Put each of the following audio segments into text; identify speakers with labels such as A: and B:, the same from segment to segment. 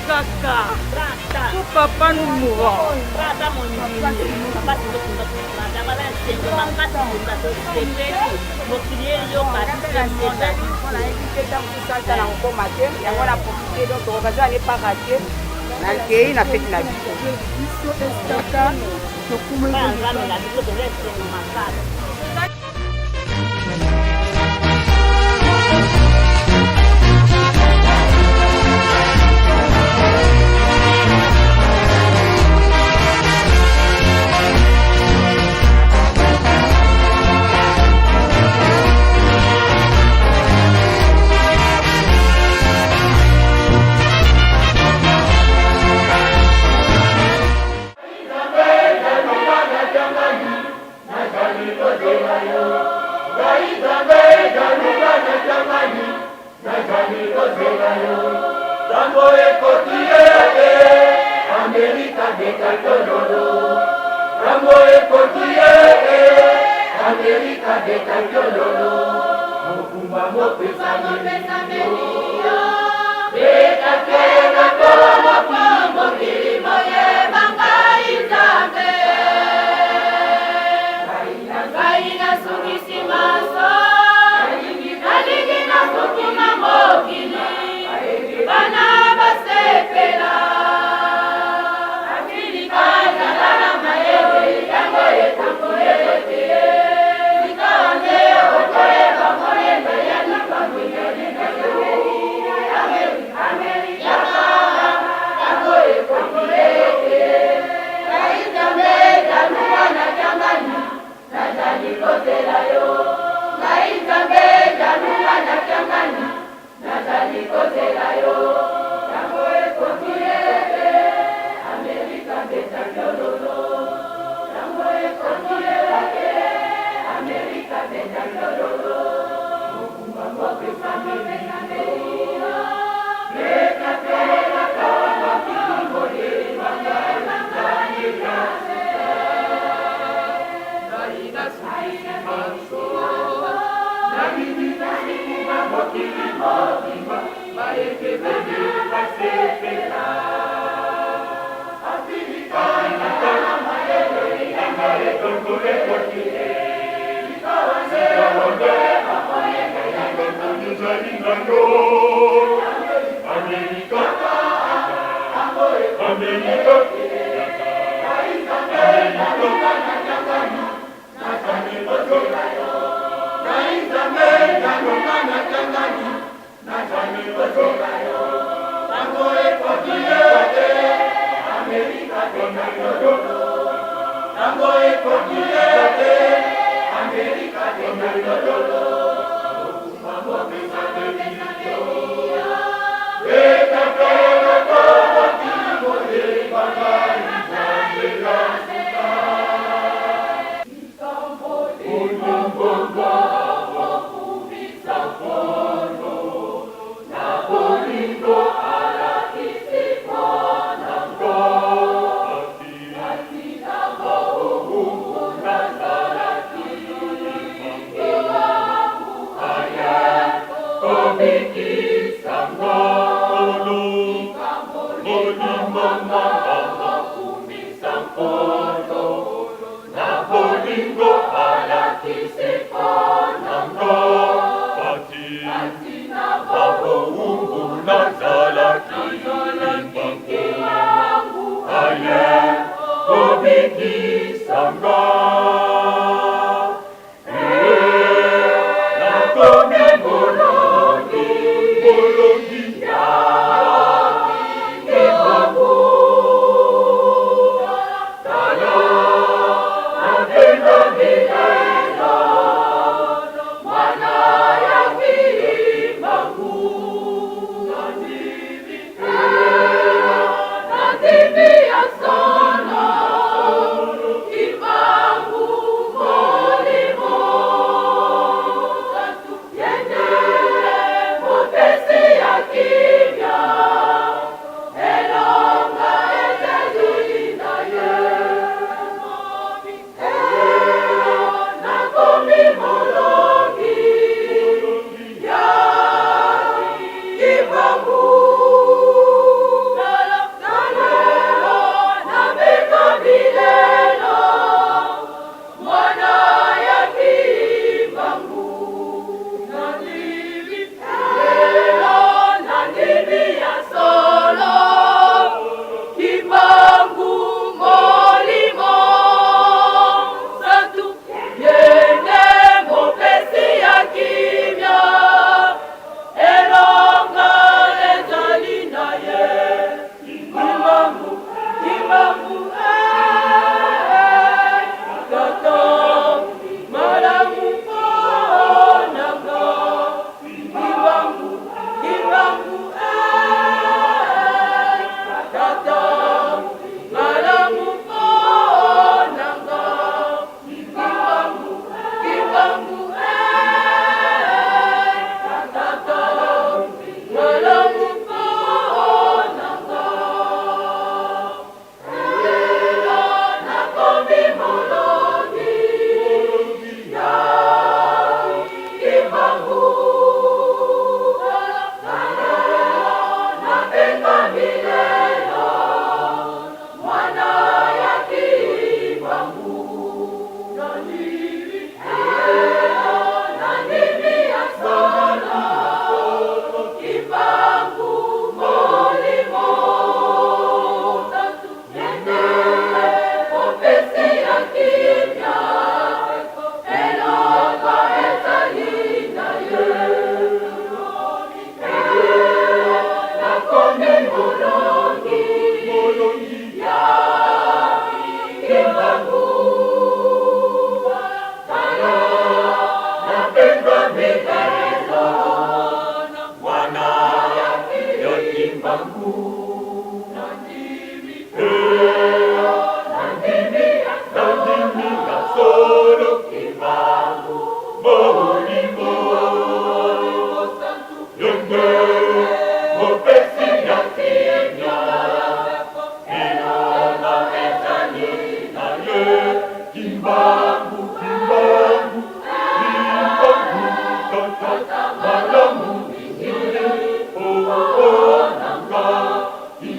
A: Kaka, pour papa nous mourons.
B: Papa mon Dieu, papa tu veux papa voilà c'est papa tu veux c'est bébé. Mon crier yo pas tout le monde a dit
C: on a invité dans tout ça dans le matin et on a profité donc l'occasion n'est pas ratée. Na kei na fête na vie.
A: Kaka, je
B: pas la vie de rester ma casa.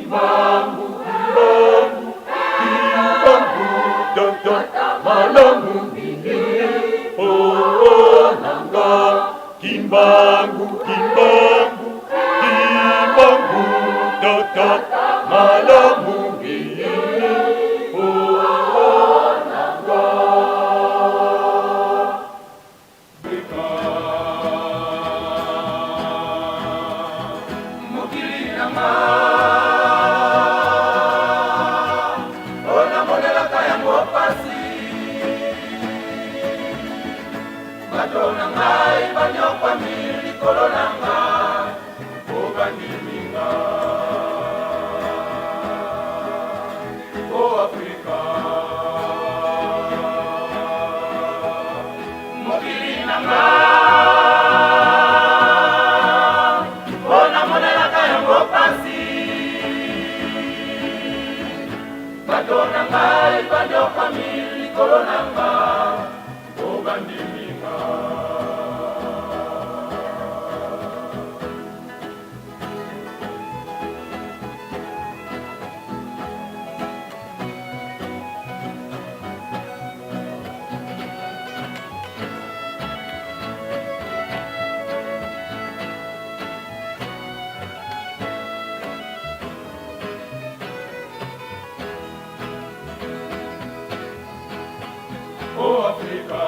D: Kimbangu, kimbangu, kimbangu, tata malamu mingi. Oh, nanga, kimbangu, kimbangu, kimbangu, tata malamu mingi. Oh, nanga. Oh, Africa,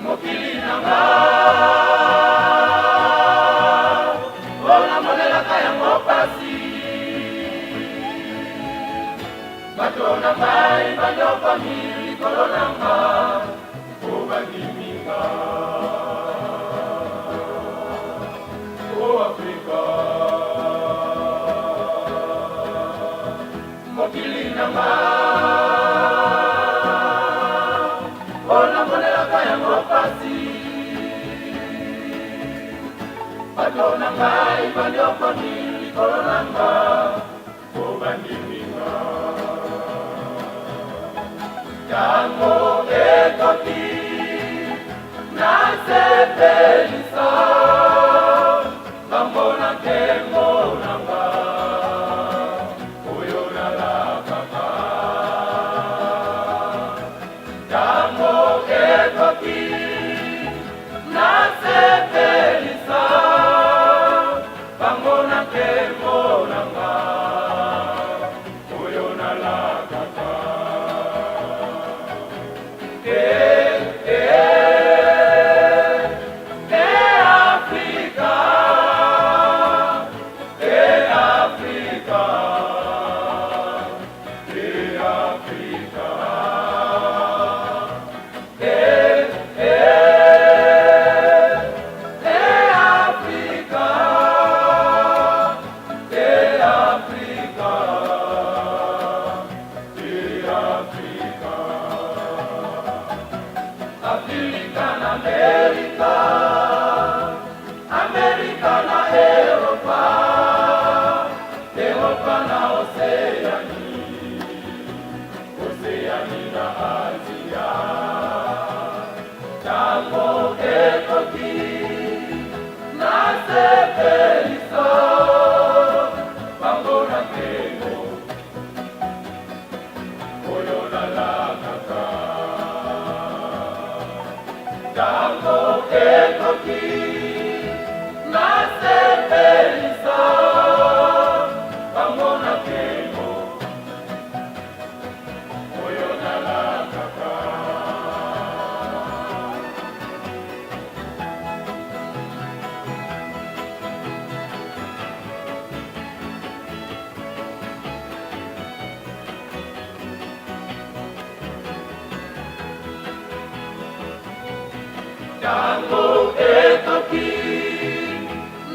D: mokili nanga, ona monela kaya mopasi, bato nanga, ibando famili kolo nanga, obandiminga. Oh, Africa, mokili nanga, ona monela kaya mopasi, bato nanga, ibando famili kolo nanga, obandiminga. Tango ekoki na sepelisa, bambona kengo nanga, oyo nalakaka. Tango ekoki na sepelisa, bambona kengo nanga, oyo nalakaka. Tango ekoki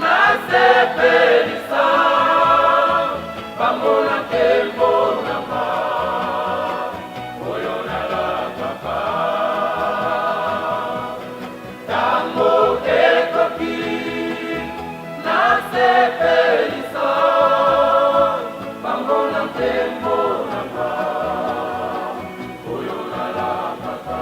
D: na sepelisa, bambona kembo nanga, oyo nalakaka. Tango ekoki na sepelisa, bambona kembo nanga, oyo nalakaka.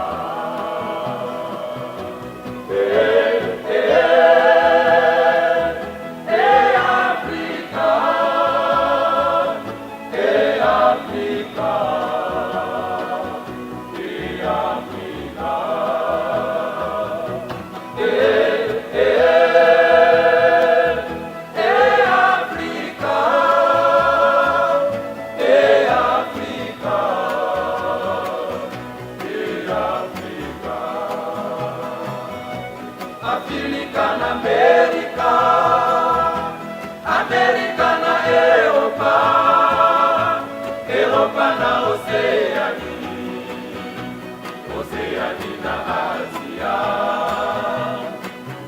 D: Oseani na Asia,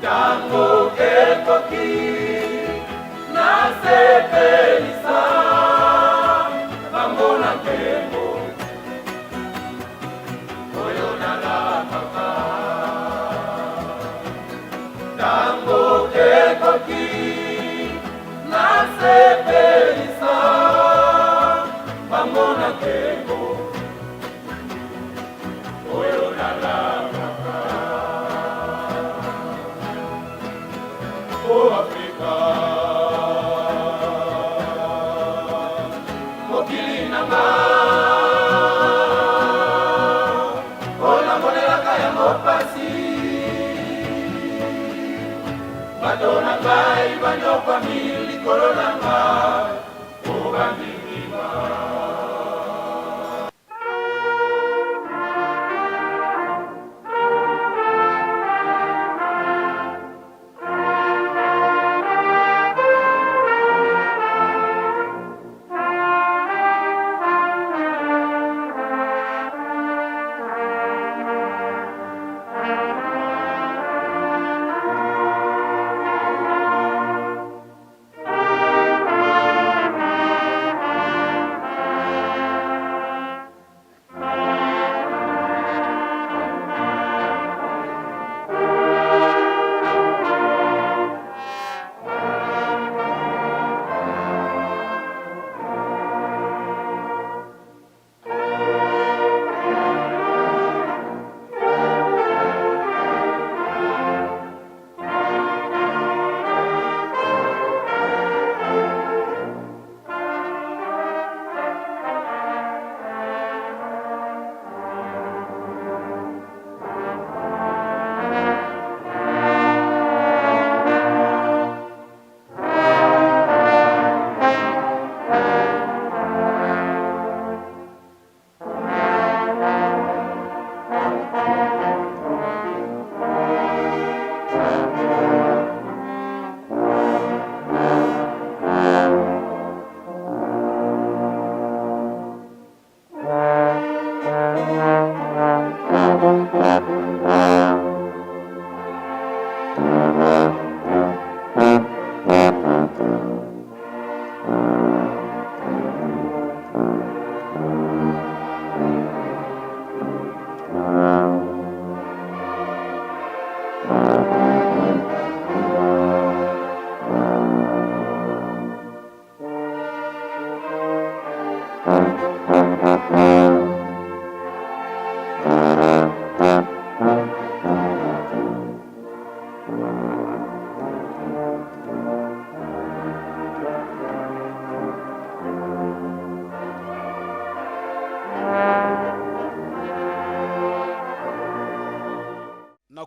D: tango ekoki na sepelisa bango na nkembo oyo nalakaka. Tango ekoki na sepelisa bango na nkembo oyo nalakaka. O Afrika, mokili nanga olambolelaka yango pasi, bato na ngai banyokwami likolo na ngai obandingima.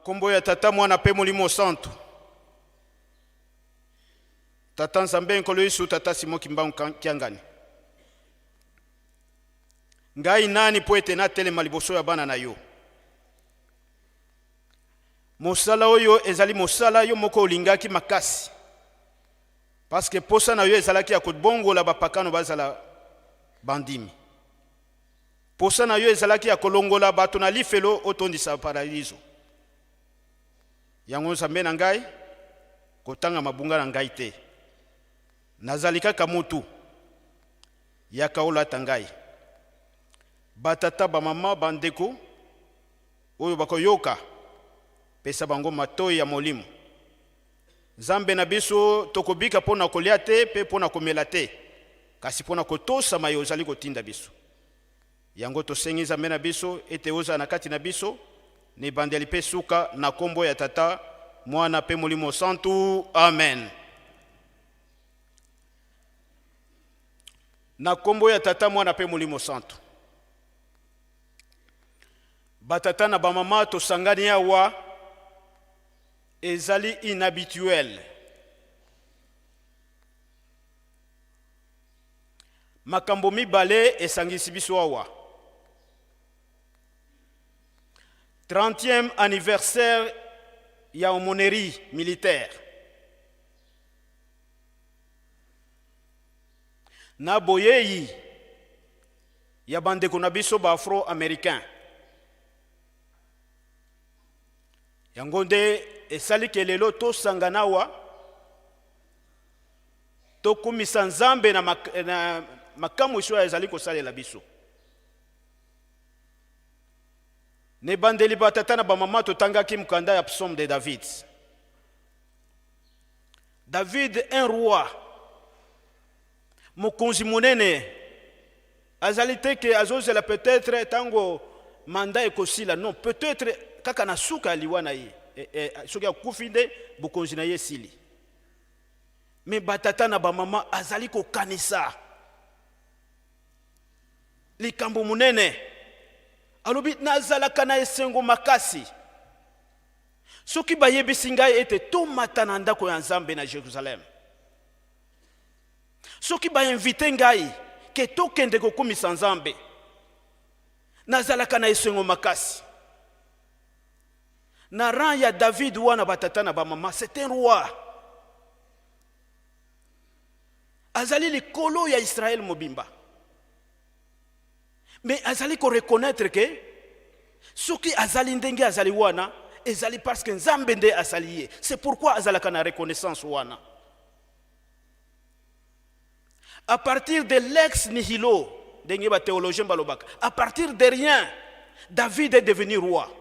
E: Kombo ya tata mwana pe molimo santo. Tata nzambe nkolo Yesu tata Simon Kimbangu Kiangani. Ngai nani po ete na telema liboso ya bana na yo. Mosala oyo ezali mosala yo moko olingaki makasi. Parce que posa na yo ezalaki ya kobongola bapakano bazala bandimi. Posa na yo ezalaki ya kolongola bato na lifelo otondisa paradiso. Yango nzambe na ngai kotanga mabunga na ngai te. Nazali kaka mutu ya kaolata ngai. Batata bamama bandeko oyo bakoyoka pesa bango matoi ya molimo. Nzambe na biso tokobika pona kolia te pe pona komela te. Kasi pona kotosa mayo ozali kotinda biso. Yango tosengi nzambe na biso ete oza na kati na biso ne bandeli pe suka na kombo ya tata mwana pe molimo santu. Amen. Na kombo ya tata mwana pe molimo santu. Batata na bamama tosangani awa ezali inhabituel. Makambo mibale esangisi biso awa. 30e anniversaire ya aumônerie militaire. Na boyeyi ya bandeko na biso ba afro-américain. Yango nde esali ke lelo tosangana awa tokumisa Nzambe na makambo oyo ezali kosalela biso. Ne bandeli batata na bamama totangaki mukanda ya psaume de David. David, un roi, mokonzi munene, azali te ke azozela peut-être tango mandat ekosila, non, peut-être kaka na suka aliwa na ye, soki akufi nde bokonzi na ye sili. Mais batata na bamama azali kokanisa likambo munene, alobi nazalaka na esengo makasi. Soki bayebisi ngai ete tomata na ndako ya Nzambe na Jérusalem. Soki bainvite ngai ke tokende kokumisa Nzambe, nazalaka na esengo makasi. Na rang ya David wana batata na bamama, c'est un roi. Azali likolo ya Israël mobimba. Mais azali ko reconnaître que soki azali ndenge azali wana, ezali parce que Nzambe nde asali ye. C'est pourquoi azalaka na reconnaissance wana. À partir de l'ex nihilo, ndenge ba théologien balobaka, à partir de rien, David est devenu roi.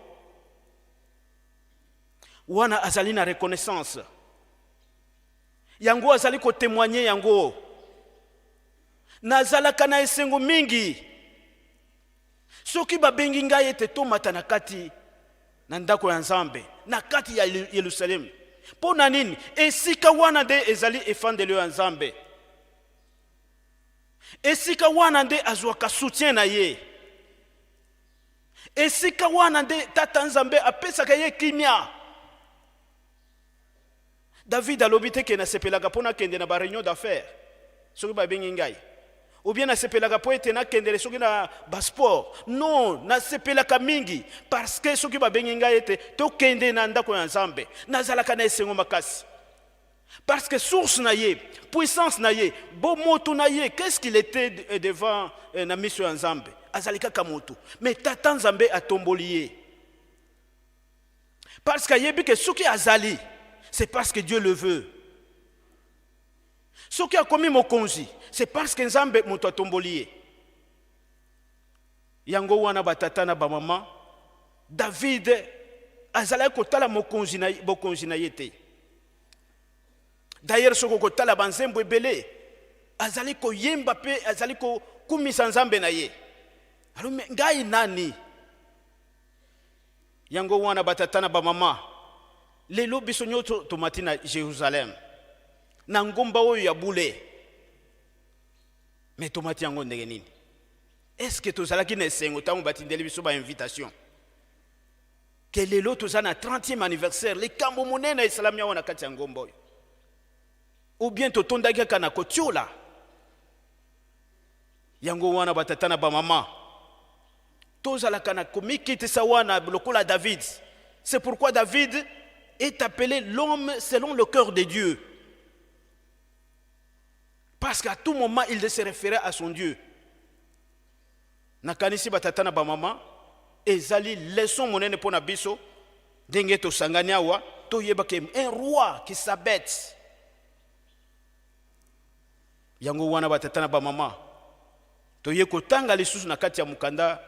E: Wana azali na reconnaissance. Yango azali ko témoigner yango. Nazalaka na esengo mingi. Soki babengi ngai ete tomata na kati na ndako ya Nzambe, na kati ya Yerusalem. Pona nini? Esika wana nde ezali efandelo ya Nzambe. Esika wana nde azwaka soutien na ye. Esika wana nde tata Nzambe apesaka ye kimia. David alobi te ke na sepelaka pona kende na ba réunion d'affaires. Soki babengi ngai. Ou bien na sepelaka po ete na kendele soki na sport. Non, na sepelaka mingi parce que soki babengi ngai ete to kende na ndako ya Nzambe, nazalaka na esengo makasi. Parce que source na ye, puissance na ye, bo moto na ye, qu'est-ce qu'il était devant na mission ya Nzambe? Azalika kamoto. Mais tata Nzambe atomboli ye. Parce que yebi ke soki azali, c'est parce que Dieu le veut. Ce qui a commis mokonzi, c'est parce que Nzambe muto atomboli. Yango wana batata na bamama, David azala kotala mokonzi na yete. D'ailleurs soko kotala banzembo ebele, azali ko yemba pe azali ko kumisa Nzambe na ye. Alors ngai nani? Yango wana batata na bamama, lelo biso nyoto tomati na Jérusalem. Na ngomba oyo ya bule. Mais tomati yango ndenge nini? Est-ce que tozalaki na esengo tango batindeli biso ba invitation? Que lelo tozana 30e anniversaire, le kambo monene islam ya wana kati ya ngomba oyo. Ou bien totondaki kaka na kotiola. Yango wana batata na ba mama. Tozalaka na komikitisa wana lokola David. C'est pourquoi David est appelé l'homme selon le cœur de Dieu. Parce qu'à tout moment, il se référait à son Dieu. Nakanisi batata na ba mama, ezali leçon monene pona biso, denge to sangania wa, to yeba ke un roi qui s'abaisse. Yango wana batata na ba mama, to yeko tanga lisusu na kati ya mukanda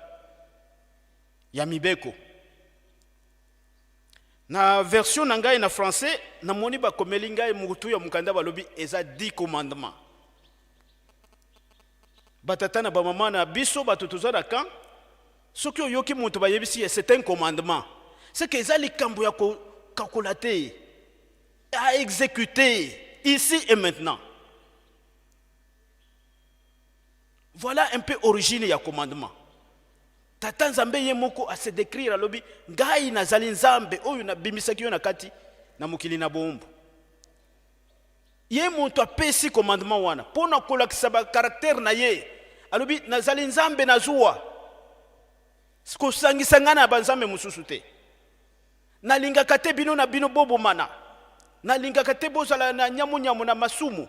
E: ya mibeko. Na version na ngai na français, na moni ba komeli ngai mutu ya mukanda balobi eza 10 commandements. Batata na bamama na biso batutuza na kan soki oyoki mutu bayebisi c'est un commandement. C'est que ezali kambo ya calculater, à exécuter ici et maintenant. Voilà un peu origine ya commandement. Tata Nzambe ye moko a se décrire alobi ngai nazali Nzambe oyo na bimisaki yo na kati na mokili na bombo. Ye muntu apesi commandement wana pona kolakisa ba caractère na ye. Alobi nazali Nzambe nazuwa. Siko sangisa ngana banzambe mususu te. Nalingaka te bino na bino bobo mana. Nalingaka te bozala na nyamu na masumu.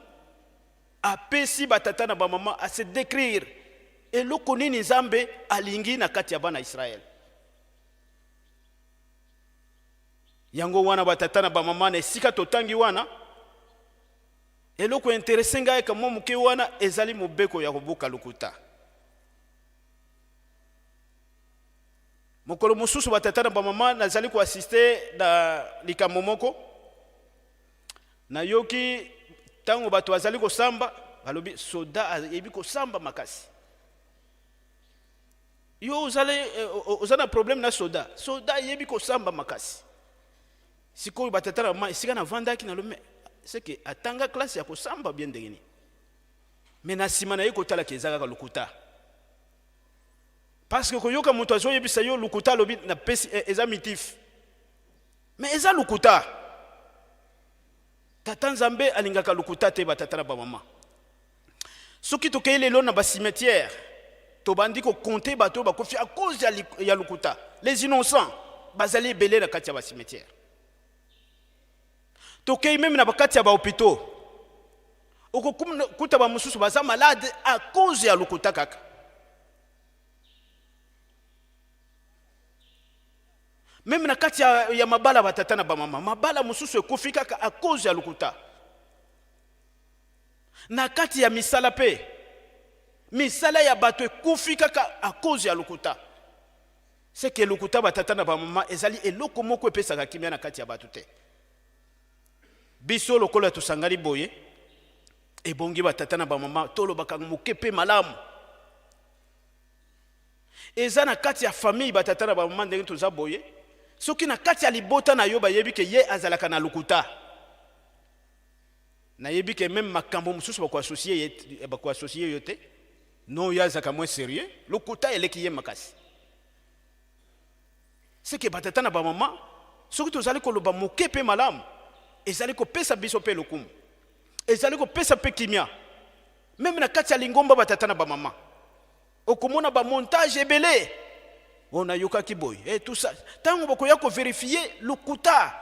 E: Apesi batata na bamama a se décrire eloko nini nzambe alingi na kati ya bana Israel. Yango wana batata na bamama na esika totangi wana, eloko interese ngai kama muke wana ezali mobeko ya kobuka lokuta. Mokolo mosusu batata na bamama nazali ko assister na likambo moko na yoki tango bato bazali ko samba balobi soda ayebi ko samba makasi. Yo ozana problème na soda ayebi ko samba makasi. Sikoyo batata na bamama esika na vandaki na lome c'est que atanga classe ya ko samba bien ndengeni. Mais na sima na yeko tala kezaka lokuta. Parce que koyoka mutu azoyebisa yo lukuta lobi na pesi eza mitif. Mais eza lukuta. Tata Nzambe alingaka lukuta te batata na bamama. Soki tokei lelo na ba cimetière, tobandi ko compter bato bakofi à cause ya lukuta. Les innocents bazali belé na kati ya ba cimetière. Tokei même na bakati ya ba hôpitaux. Okukuta ba mususu baza malade à cause ya lukuta kaka. Même na kati ya mabala batata na bamama, mabala mususu ekufi kaka à cause ya lukuta. Na kati ya misala pe, misala ya bato ekufi kaka à cause ya lukuta. C'est que lukuta batata na bamama ezali eloko moko epesaka kimia na kati ya bato te. Biso lokola tosangani boye, ebongi batata na bamama tolobaka moke pe malamu. Eza na kati ya famille batata na bamama ndenge toza boye, soki na kati ya libota na yo bayebi ke ye azalaka na lukuta. Na yebi ke même makambo mususu bako associer yo te. Non ya zaka moins sérieux, lukuta eleki ye makasi. C'est que batata na bamama soki tozali koloba moke pe malamu, ezali ko pesa biso pe lokumu. Ezali ko pesa pe kimia. Même na kati ya lingomba batata na bamama. Okomona ba montage ebele. On a yoka kiboy. Et tout ça. Tant on va vérifier le kuta.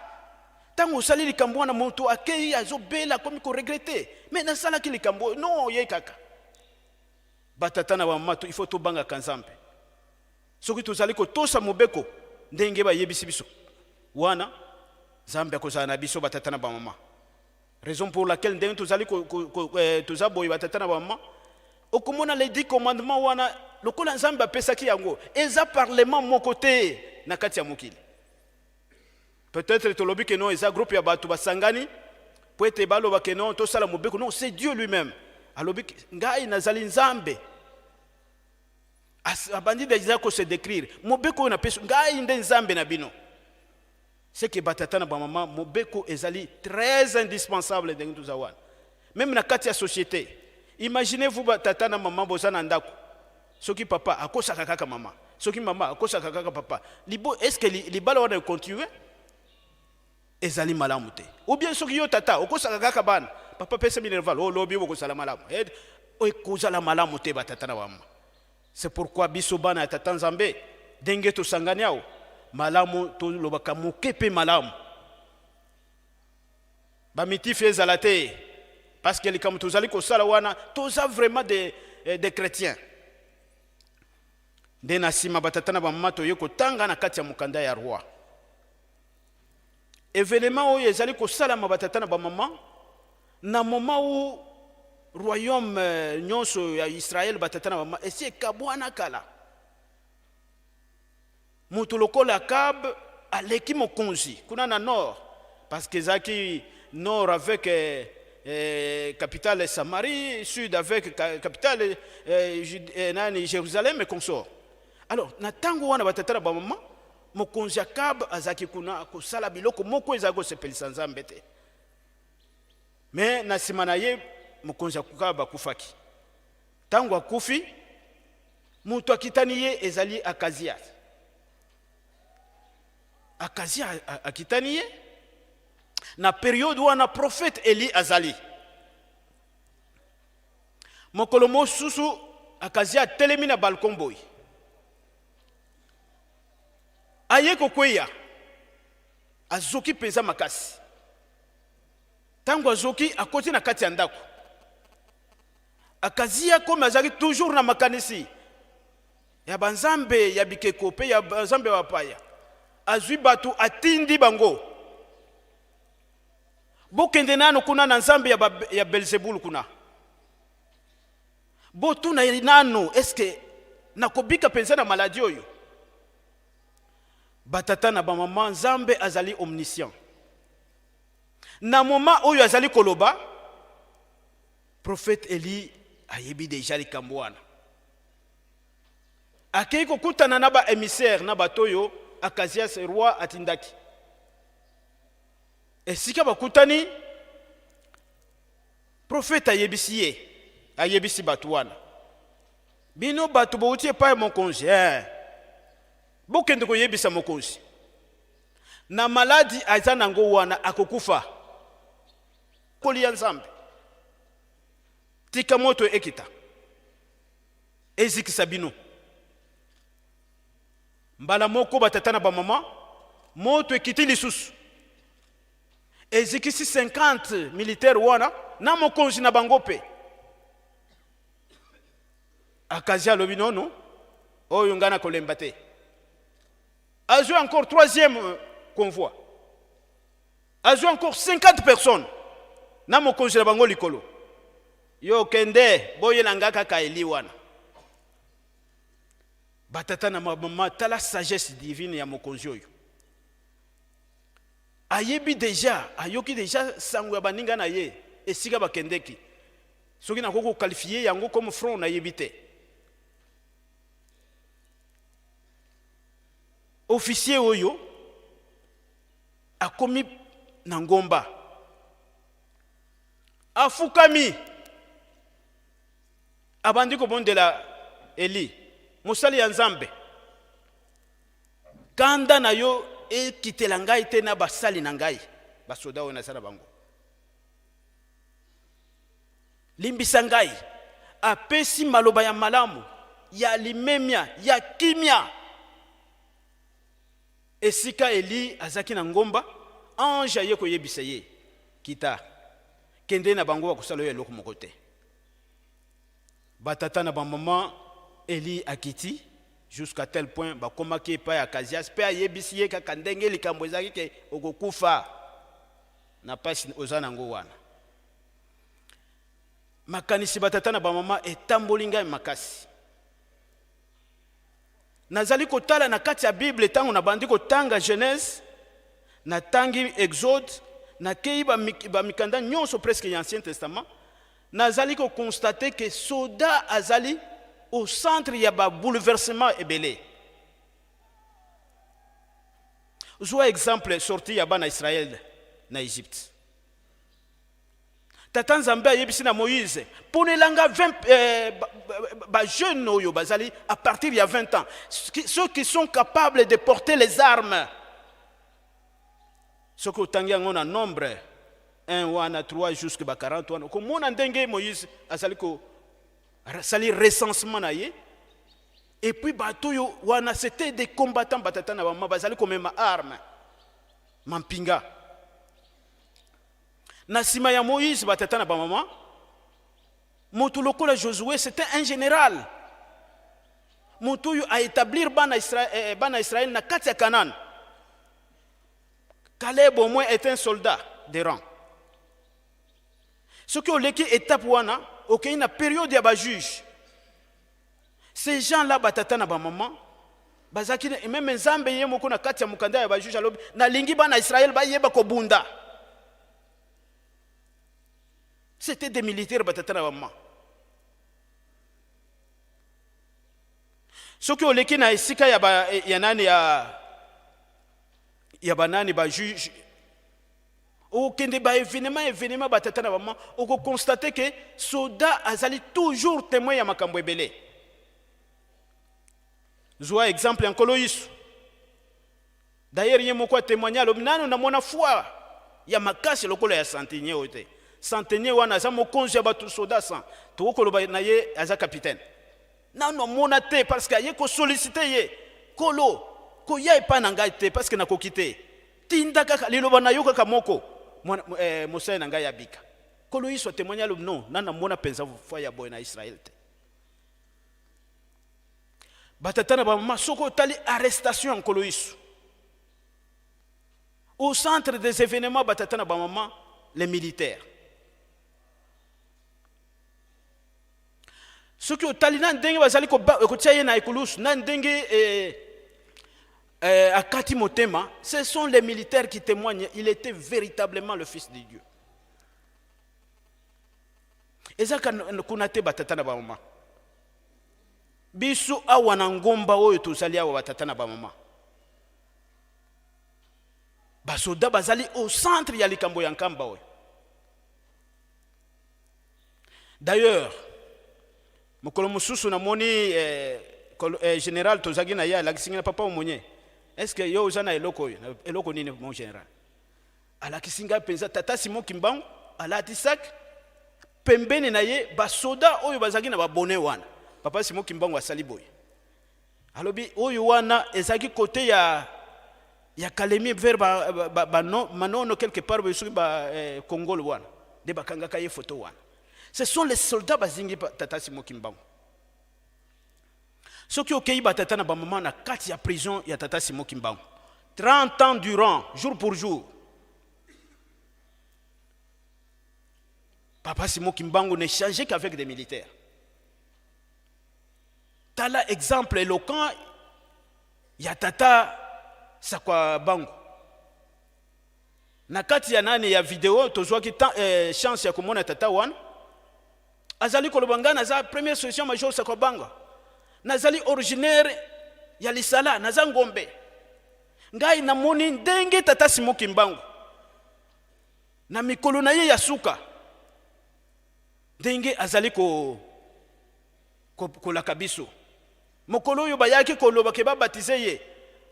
E: Tant on sali likambo na moto akei azobela comme ko regretter. Mais na sala ki likambo non ye kaka. Batata na bamama il faut to banga kanzambe. Soki to sali ko tosa mobeko ndenge ba yebisi biso. Wana Zambia ko sana biso batata na bamama. Raison pour laquelle ndenge to sali ko to zaboy batata na bamama. Okomona les 10 commandements wana lokola Nzambe apesaki yango eza parlement mon côté na kati ya mokili. Peut-être tolobi que non eza groupe ya bato basangani po ete baloba que non to sala mobeko, non, c'est Dieu lui-même. Alobi ngai nazali Nzambe. Abandi deja ko se décrire mobeko na peso ngai nde Nzambe na bino. C'est que batata na bamama mobeko ezali très indispensable dans tout zawan. Même na kati ya société. Imaginez-vous tata na maman bozana ndako. Soki papa akosaka kaka mama. Soki mama akosaka kaka papa. Libo est-ce que libala wana continuer? Ezali malamu te. Ou bien soki yo tata okosaka kaka bana. Papa pesa minerval o lobi boko sala malamu. O kozala malamu te batata na mama. C'est pourquoi biso bana tata Nzambe denge to sanganyao malamu to lobaka mokepe malamu. Ba mitif ezala te. Parce que comme tous allez kosala wana toza vraiment des chrétiens. Dena sima batata na bamama to yeko tanga na kati ya mukanda ya roi. Événement oyo ezali kosala batata na bamama na moment où royaume nyonso ya Israël batata na bamama esi ekabwana kala. Mutu lokola Akab aleki mokonzi kuna na nord parce que zaki nord avec capitale Samarie, sud avec capitale Jérusalem et consort. Alors, na tango wana batata ba mama, mokonzi Akab azaki kuna ko sala biloko moko ezago sepelisa Nzambe te. Mais na simana ye mokonzi Akab akufaki. Tango akufi, mutu akitani ye ezali Akazia. Akazia akitani ye na période où un prophète Eli azali. Mokolo mosusu Akazia telemi na balcon boy. Aye kokweya azoki penza makasi. Tango azoki akoti na kati ya ndako. Akazia comme azali toujours na makanisi. ya banzambe ya bikeko pe ya banzambe bapaya azwi batu atindi bango bokende nano kuna na nzambe ya Belzebul kuna botu na nano eske nakobika penza na maladi oyo batata na bamama nzambe azali omniscient na moma oyo azali koloba prophète Eli ayebi deja likambo wana akei kokutana na ba émissaire na batoyo Akazias roi atindaki esika bakutani prophète ayebisi batu wana bino batu bouti epai mokonzi bokende koyebisa mokonzi na maladi aza nango wana akokufa kolia nzambe tika moto ekita ezikisa bino mbala moko batata na bamama moto ekiti lisusu ezikisi 50 militaire wana na mokonzi na bango pe Akazi alobi nono oyo ngana kolemba te azwi encore troisième convoi azwi encore 50 personnes na mokonzi na bango likolo yo kende boyela kaka Eli wana batata na mama tala sagesse divine ya mokonzi oyo ayebi ayoki deja sango ya baninga na ye esika bakendeki soki nakoko qualifier yango comme front na yebi te officier oyo akomi na ngomba afukami abandi kobondela Eli mosali ya nzambe kanda na yo ekitela ngai te na basali na ngai basoda oyo nasala bango limbisa ngai apesi maloba ya malamu ya limemia ya kimia esika Eli azaki na ngomba ange aye koyebisa ye kita kende na bango bakosala oyo eloko moko te batata na bamama Eli akiti jusqu'à tel point bakomaki epai ya Akazias mpe ayebisi ye kaka ndenge likambo ezalaki ke okokufa na pasi oza nango wana makanisi batata na bamama etamboli ngai makasi nazali kotala na kati ya Bible tango na bandi kotanga Genèse na tangi Exode na kei bamikanda nyonso presque ya Ancien Testament nazali ko constater que soda azali au centre ya ba bouleversement ebele zwa exemple sorti ya bana Israël na Égypte tata nzambe ayebisi na Moïse ponelanga 20 ba jeunes oyo bazali à partir de 20 ans ceux qui sont capables de porter les armes ce que otangi yango na nombre 1 wana 3 jusqu'à 40 wana komona ndenge Moïse azali ko sali recensement na ye et puis bato yo wana c'était des combattants batata na bama bazali ko mema arme mampinga na sima ya Moïse batata na bamama moto lokola Josué c'était un général moto yo a établir bana Israël na kati ya Canaan. Caleb au moins est un soldat de rang. Ce qui est l'équipe étape wana, ok, une période ya ba juge. Ces gens-là batata na ba maman, bazaki même nzambe ye moko na kati ya mukanda ya ba juge alobi na lingi bana Israël ba yeba ko bunda. C'était des militaires batata na ba maman. Ce qui est l'équipe na esika ya nani ya banani ba juge au kende ba événement batata na maman on peut constater que soda azali toujours témoin ya makambo ebele. Zwa exemple en Coloïs. D'ailleurs il y a moko témoigner lo nano na mona foi ya makasi lokola ya centenier ote. Centenier wana za mokonzi ya batu soda san to koloba na ye aza capitaine. Nano mona te parce que ye ko solliciter ye kolo ko ya epa na ngai te parce que na kokite tinda kaka liloba na yo kaka moko mosai na ngai ya bika kolo iso témoigner lo non nana mona penza foi ya boy na Israël te batata na bamama soko tali arrestation en Koloïs. Au centre des événements batata na bamama les militaires. Ce qui otali na ndenge bazali ko tia na Ekulusu na ndenge akati motema, ce sont les militaires qui témoignent, il était véritablement le fils de Dieu. Ezaka kunate batata na bamama. Biso awa na ngomba oyo tozali awa batata na bamama. Basoda bazali au centre ya likambo ya nkamba oyo. D'ailleurs, mokolo mususu na moni général tozagi na ya lakisinga papa omonye. Est-ce que yo uzana eloko nini mon général? Alakisinga penza tata Simon Kimbangu alatisak pembeni na ye basoda oyo bazagi na babone wana. Papa Simon Kimbangu asali boy. Alobi oyo wana ezaki côté ya Kalemi vers manono quelque part besuki ba Congo wana. De bakanga kaye photo wana. Ce sont les soldats bazingi tata Simon Kimbangu. Ce qui okei batata na bamama na kati ya prison ya tata Simon Kimbangu. 30 ans durant, jour pour jour. Papa Simon Kimbangu ne changeait qu'avec des militaires. Tala exemple éloquent ya tata Sakwa Bangu. Na kati ya nani ya video tozwaki chance ya komona tata wana. Azali kolobanga za première session major Sakwa Bangu. Nazali originaire ya Lisala, naza Ngombe. Ngai namoni ndenge tata Simon Kimbangu. Na mikolo na ye ya suka. Ndenge azali ko la kabiso. Mokolo yo bayaki koloba ke ba baptiser ye.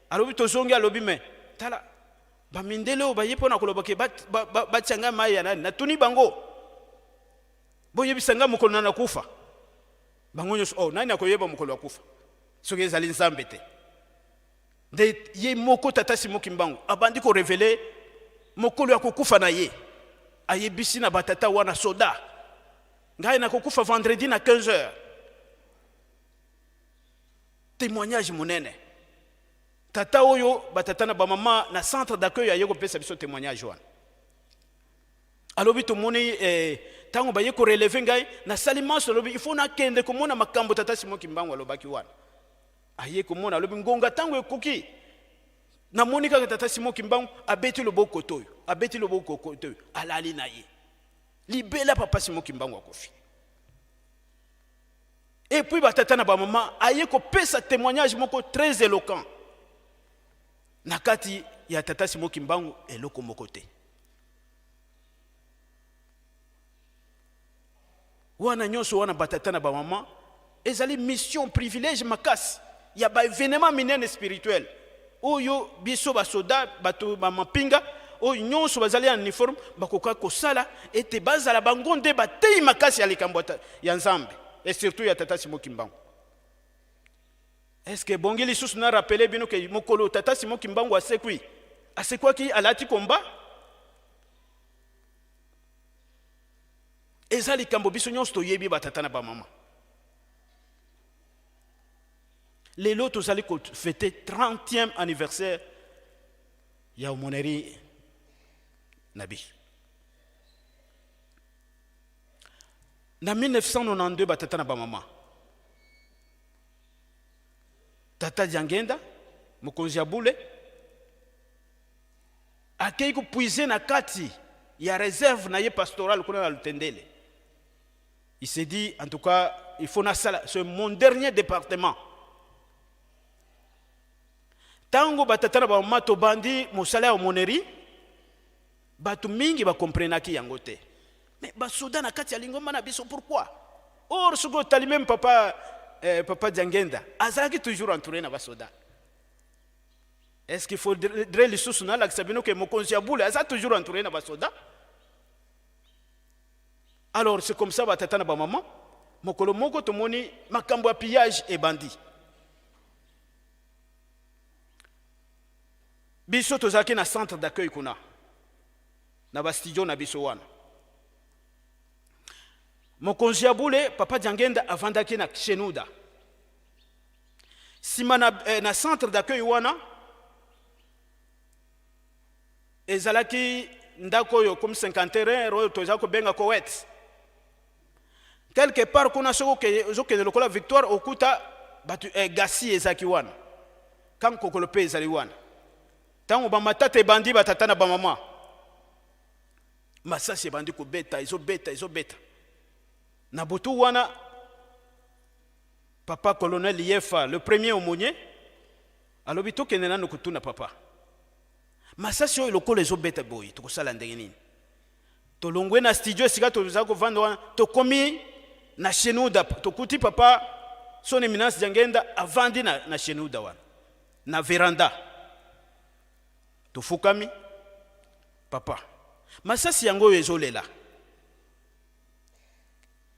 E: Alobi tozongi alobi me. Tala ba mindele o baye pona koloba ke ba tianga mai ya nani na tuni bango. Boye bisanga mokolo na kufa. Bango nyos oh nani akoyeba mokolo akufa. Soki ezali nzambe te. De ye moko tata Simon Kimbangu abandi ko révéler mokolo akokufa na ye. Ayebisi na batata wana soda. Ngai na kokufa vendredi na 15h. Témoignage monene. Tata oyo batata na bamama na centre d'accueil ya yeko pesa biso témoignage wana. Alobi to moni tango baye ko relever ngai na salimance alobi il faut na kende ko mona makambo tata Simon Kimbangu alobaki wana. Aye ko mona alobi ngonga tango ekoki. Na monika tata Simon Kimbangu abeti loboko toyo, abeti loboko toyo, alali na ye. Libela papa Simon Kimbangu akofi. Et puis batata na ba maman aye ko pesa témoignage moko très éloquent. Nakati ya tata Simon Kimbangu eloko moko te. Wana nyonso wana batata na ba maman ezali mission privilège makasi ya ba événement minene spirituel. Oyo biso ba soda bato ba mapinga oyo nyonso bazali en uniforme bakoka kosala ete bazala bangonde batei makasi ya likambo ya Nzambe et surtout ya tata Simon Kimbangu. Est-ce que bongi lisusu na rappeler bino ke mokolo tata Simon Kimbangu asekwa ki alati komba eza likambo biso nyonso toyebi batata na ba mama. Lelo tozali ko fêter 30e anniversaire ya omoneri nabi. Na 1992 batata na ba mama. Tata Diangenda mokonzi ya Bule akei ko puiser na kati ya réserve na ye pastoral kuna na Lutendele. Il s'est dit en tout cas il faut na sala c'est mon dernier département. Tango batata na ba mama to bandi mosala ya omoneri batu mingi ba comprenaki yango te. Mais basoda na kati ya lingomba na biso pourquoi? Or suko tali même papa Diangenda azaki toujours entouré na basoda. Est-ce qu'il faudrait les sous na la sabino que mokonzi ya Bule azaki toujours entouré na basoda? Alors c'est comme ça batata na ba maman mokolo moko tomoni makambo ya pillage et bandit. Biso tozaki na centre d'accueil kuna na ba studio na biso wana. Mokonzi ya Bule papa Diangenda avandaki na Chenuda. sima na centre d'accueil wana ezalaki ndako oyo comme 51 oyo toza kobenga Koweït. Quelque part kuna sokokende lokola Victoire okuta batu gasi ezaki wana kam kokolo pe ezali wana tango bamatata ebandi batata na bamama masasi ebandi kobeta ezobeta na butu wana papa colonel Yefa le premier aumônier alobi tokende nanu kutuna papa masasi oyo lokola ezobeta boyi tokosala ndenge nini tolongwe na studio esika toza kovanda wana tokomi na Shenouda tokuti papa son éminence Diangenda avandi na Shenouda wana na veranda tofukami papa masasi yango oyo ezolela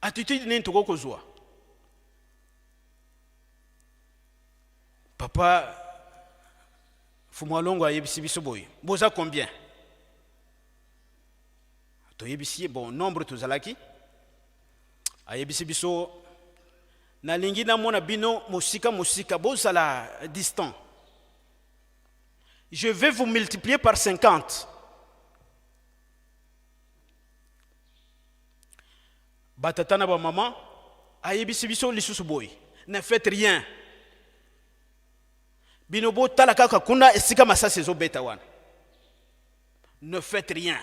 E: attitude nini tokokozwa papa Fumwalongo ayebisi biso boye boza combien toyebisi bon nombre tozalaki ayebisi biso nalingi namona bino musika bozala distant je vais vous multiplier par 50 batata na ba maman ayebisi biso lisusu boye ne faites rien bino bo talaka kakuna esika masasi ezobeta wana ne faites rien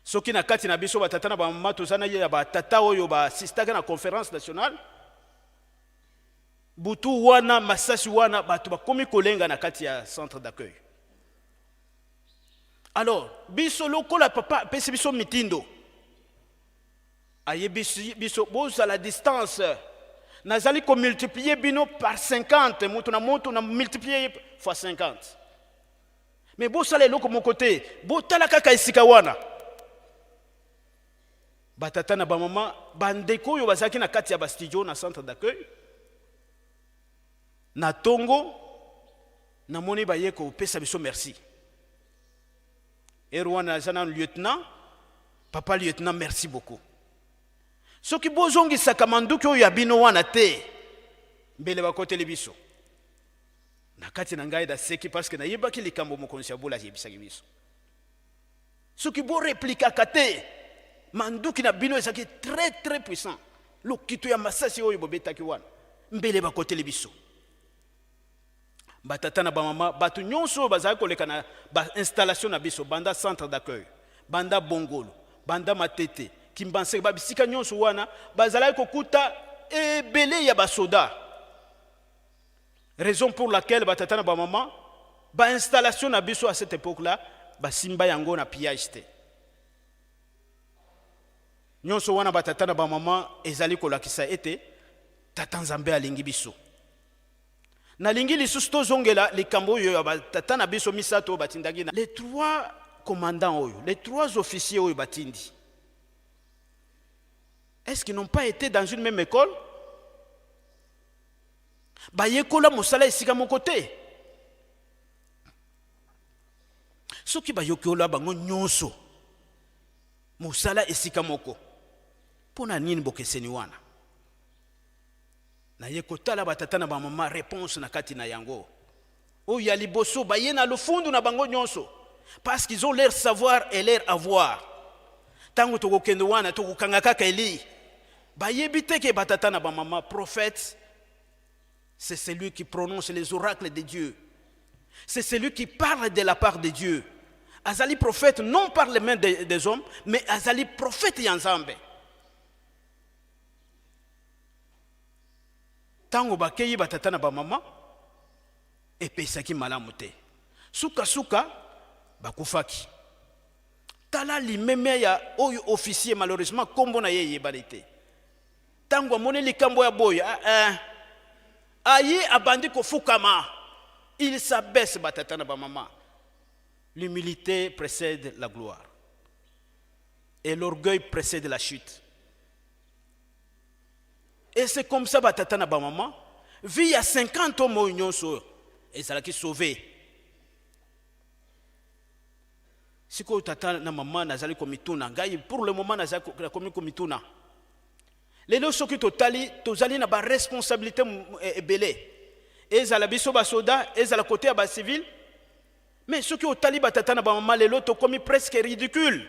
E: soki na kati na biso batata na bamama tozana ya batata oyo basistaka na conférence nationale butu wana masasi wana bato bakomi kolenga na kati ya centre d'accueil. Alors biso lokola papa apesi biso mitindo ayebisi biso boza la distance nazali ko multiplier bino par 50 moto na multiplier fois 50 mais bosala eloko mon côté botala kaka esika wana batata na bamama bandeko oyo bazaki na kati ya bastudio na centre d'accueil na tongo na moni baye ko pesa biso merci Erwan Zana lieutenant papa lieutenant merci beaucoup soki bozongi sakamanduki oyo ya bino wana te mbele bakoteli biso na kati na ngai da seki parce que na yebaki likambo mokonzi ya bola yebisaki biso soki bo réplique kate manduki na bino ezaki très puissant lokito ya masasi oyo bobetaki wana mbele bakoteli biso batata na bamama batu nyonso bazali koleka na ba installation na biso banda centre d'accueil banda Bongolo banda Matete Kimbanse babisika nyonso wana bazali kokuta ebele ya basoda raison pour laquelle batata na bamama ba installation na biso à cette époque là basimba yango na pillage te nyonso wana batata na bamama ezali kolakisa ete tata Nzambe alingi biso na lingi lisusu tozongela likambo oyo ya batata na biso misato batindaki na les trois commandants oyo les trois officiers oyo batindi est-ce qu'ils n'ont pas été dans une même école bayekola mosala esika moko te soki bayokola bango nyonso mosala esika moko pona nini bokeseni wana na yekotala batata na bamama réponse na kati na yango oyo ya liboso baye na lofundu na bango nyonso parce qu'ils ont leur savoir et leur avoir tango tokokende wana tokokanga kaka eli bayebi te ke batata na bamama prophète c'est celui qui prononce les oracles de Dieu c'est celui qui parle de la part de Dieu azali prophète non par les mains des hommes mais azali prophète ya Nzambe tango bakeyi batata na bamama epesaki malamu te suka bakufaki tala limeme ya oyo officier malheureusement kombo na ye yebali te tango amoni likambo ya boyo aye abandi kofukama il s'abaisse batata na bamama l'humilité précède la gloire et l'orgueil précède la chute. Et c'est comme ça batata na ba maman vie ya 50 hommes au nyonso ezalaki sauvé siko tata na maman nazali komituna ngai pour le moment nazali komituna lelo soki tozali na baresponsabilité ebele ezala biso basoda ezala côté ya bacivile mais soki otali batata na bamama lelo tokomi presque ridicule.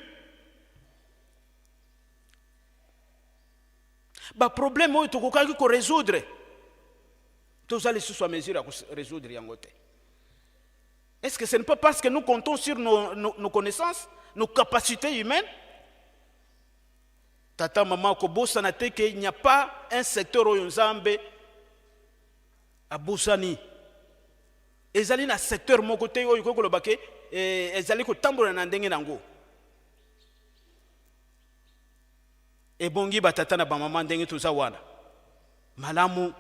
E: Baproblème oyo tokokaki korésoudre tozali lisusu à mesure ya korésoudre yango te. Est-ce que ce n'est pas parce que nous comptons sur nos connaissances, nos capacités humaines? Tata maman kobosana te que il n'y a pas un secteur oyo nzambe abosani. Ezali na secteur moko te oyo kokoloba ke ezali kotambola na ndenge nango. Ebongi batata na bamama ndenge toza wana. Malamu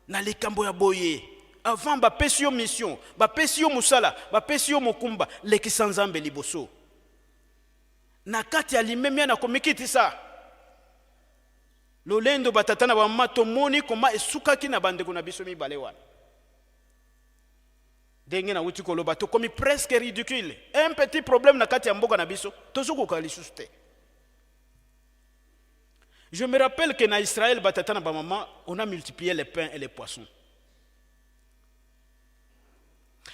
E: na likambo ya boye. Avant bapesi yo mission, bapesi yo musala, bapesi yo mokumba, lekisa nzambe liboso. Na kati ya limemia na komikitisa. Lolendo batata na bamama tomoni koma esukaki na bandeko na biso mibale wana. Ndenge na wuti koloba tokomi presque ridicule. Un petit problème na kati ya mboka na biso, tozokoka lisusu te. Je me rappelle que na Israël batata na bamama, on a multiplié les pains et les poissons.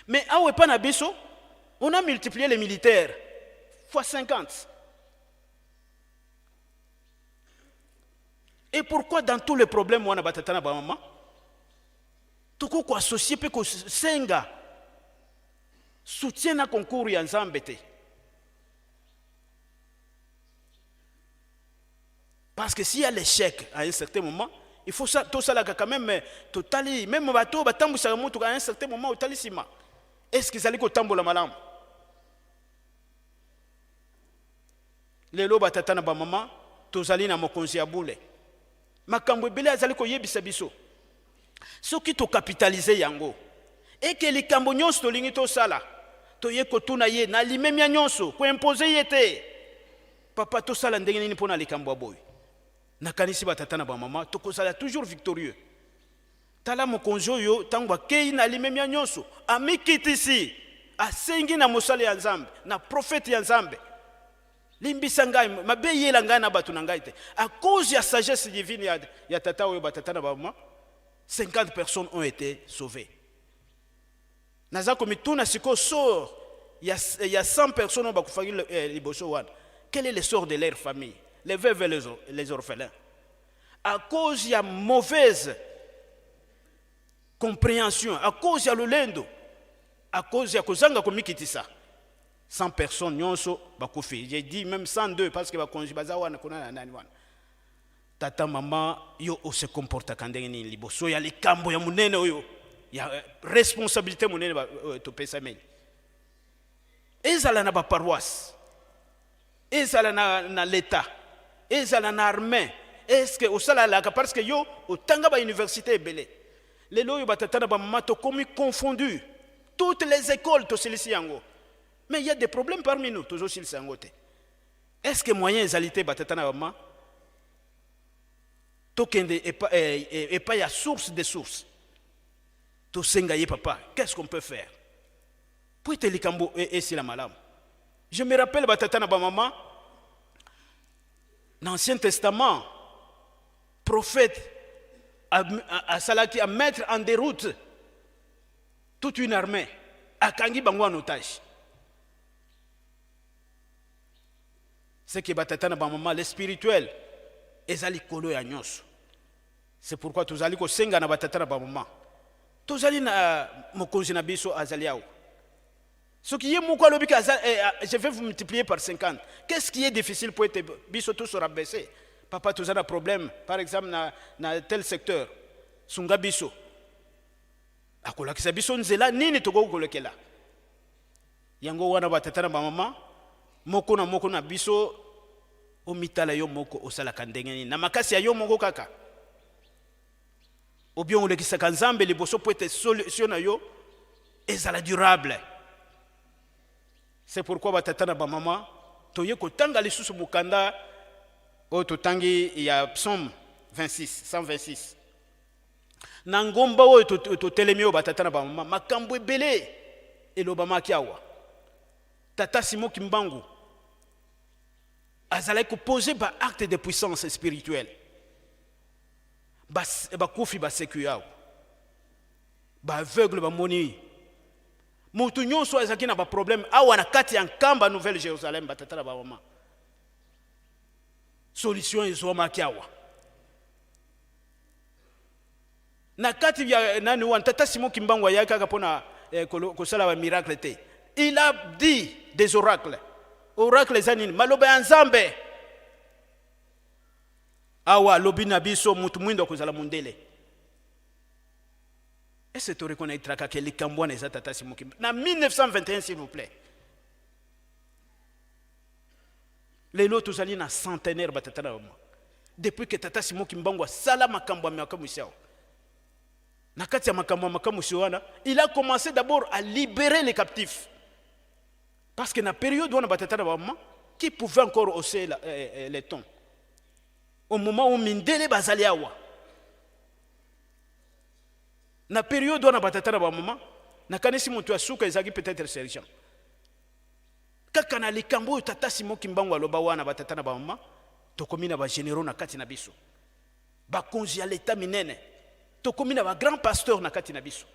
E: Mais à Wepanabiso, on a multiplié les militaires fois 50. Et pourquoi dans tous les problèmes, on a batatana bamama? Tout quoi associé peut que senga soutient un concours et embêté. Parce que s'il y a l'échec à un certain moment, il faut ça, tout ça là quand même, totali, même bateau, batambu ça remonte à un certain moment au talisima. Est-ce qu'ils allaient au tambour la malam? Les loba tatana ba mama, tozali na mokonzi ya bule. Makambo ebele azali ko yebisa biso. Soki to capitaliser yango. Et que les kambo nyonso to lingi to sala. To ye ko tuna ye na limemia nyonso ko imposer yete. Papa to sala ndenge nini pona likambo boy. Na kanisi ba tatana ba mama to ko sala toujours victorieux. Tala mokonzi oyo tango akei na limemia nyonso amikitisi asengi na mosala ya nzambe na prophète ya nzambe limbisa ngai mabe yela ngai na batu na ngai te à cause ya sagesse divine ya tata oyo batata na bama 50 personnes ont été sauvées. Naza komituna siko sort ya 100 personnes ont bakufaki liboso wana. Quel est le sort de leur famille, les veuves et les orphelins? À cause ya mauvaise compréhension, à cause de l'olendo, à cause de kozanga komikitisa 100 personnes nyonso bakufi. J'ai dit même 102 parce que bakonzi bazawana kuna nani wana. Tata mama yo se comporta kandenge ni liboso ya likambo ya munene oyo ya responsabilité munene to pesa meni. Ezala na ba paroisse, ezala na l'état, ezala na armée. Est-ce que osala la parce que yo otanga ba université belé. Les lois batatana ba mato comme confondu. Toutes les écoles to silisi yango. Mais il y a des problèmes parmi nous toujours silisi yango te. Est-ce que moyen ezalité batatana ba ma to kende et pas ya source des sources. To senga ye papa, qu'est-ce qu'on peut faire? Pour te likambo et si la malam. Je me rappelle batatana ba mama dans l'Ancien Testament prophète à Salaki à mettre en déroute toute une armée à Kangi Bango en otage. C'est que batatana bamama le spirituel ezali kolo ya nyonso. C'est pourquoi tozali ko senga na batatana bamama. Tozali na mokonzi na biso azali yawo. Ce qui est moko lobi ka je vais vous multiplier par 50. Qu'est-ce qui est difficile pour être biso tout se rabaisser? Papa, tu as un problème, par exemple, dans tel secteur. Sunga biso. Akola kisa biso nzela, nini togo kolekela. Yango wana batatana ba mama, moko na biso, omitala yo moko osala kandenge nini. Na makasi ya yo moko kaka. Ou bien olekisa kanzambe liboso pour être solution na yo, ezala durable. C'est pourquoi batatana ba mama, toye kotanga lisusu mukanda, Ototangi, il y a Psaume 26, 126. Nangomba o to telemio batatana ba mama makambo ebele elobama kiawa. Tata Simo Kimbangu azalaki poser ba acte de puissance spirituelle. bakufi baseku yao baaveugle bamoni mutu nyonso azalaki na baproblème awa na kati ya nkamba Nouvelle Jérusalem batata na bamama solution ezwamaki awa na kati ya nani wana tata Simon Kimbangu ayakaka mpona kosala ba miracle te. Il a dit des oracles. Oracle eza nini? Maloba ya Nzambe. Awa lobi na biso mutu mwindo kozala mundele. Est-ce que tu reconnaîtras que likambo na eza tata Simon Kimbangu na 1921 s'il vous plaît. Lelo tozali na centenaire batata na mama. Depuis que tata Simon Kimbangu asala makambo ya makamusao. Nakati ya makamusi wana, il a commencé d'abord à libérer les captifs. Parce que na période wana batata na maman qui pouvait encore hausser les tons. Au moment où mindele bazali awa. Na période wana batata na maman, na kanisi mutu asuka ezaki peut-être sergent. Kaka na likambo tata Simon Kimbangu aloba wana batata na maman, tokomina ba généraux na kati na biso. Ba konzi ya l'état minene. Tokomi na ba grand pasteur na kati na biso.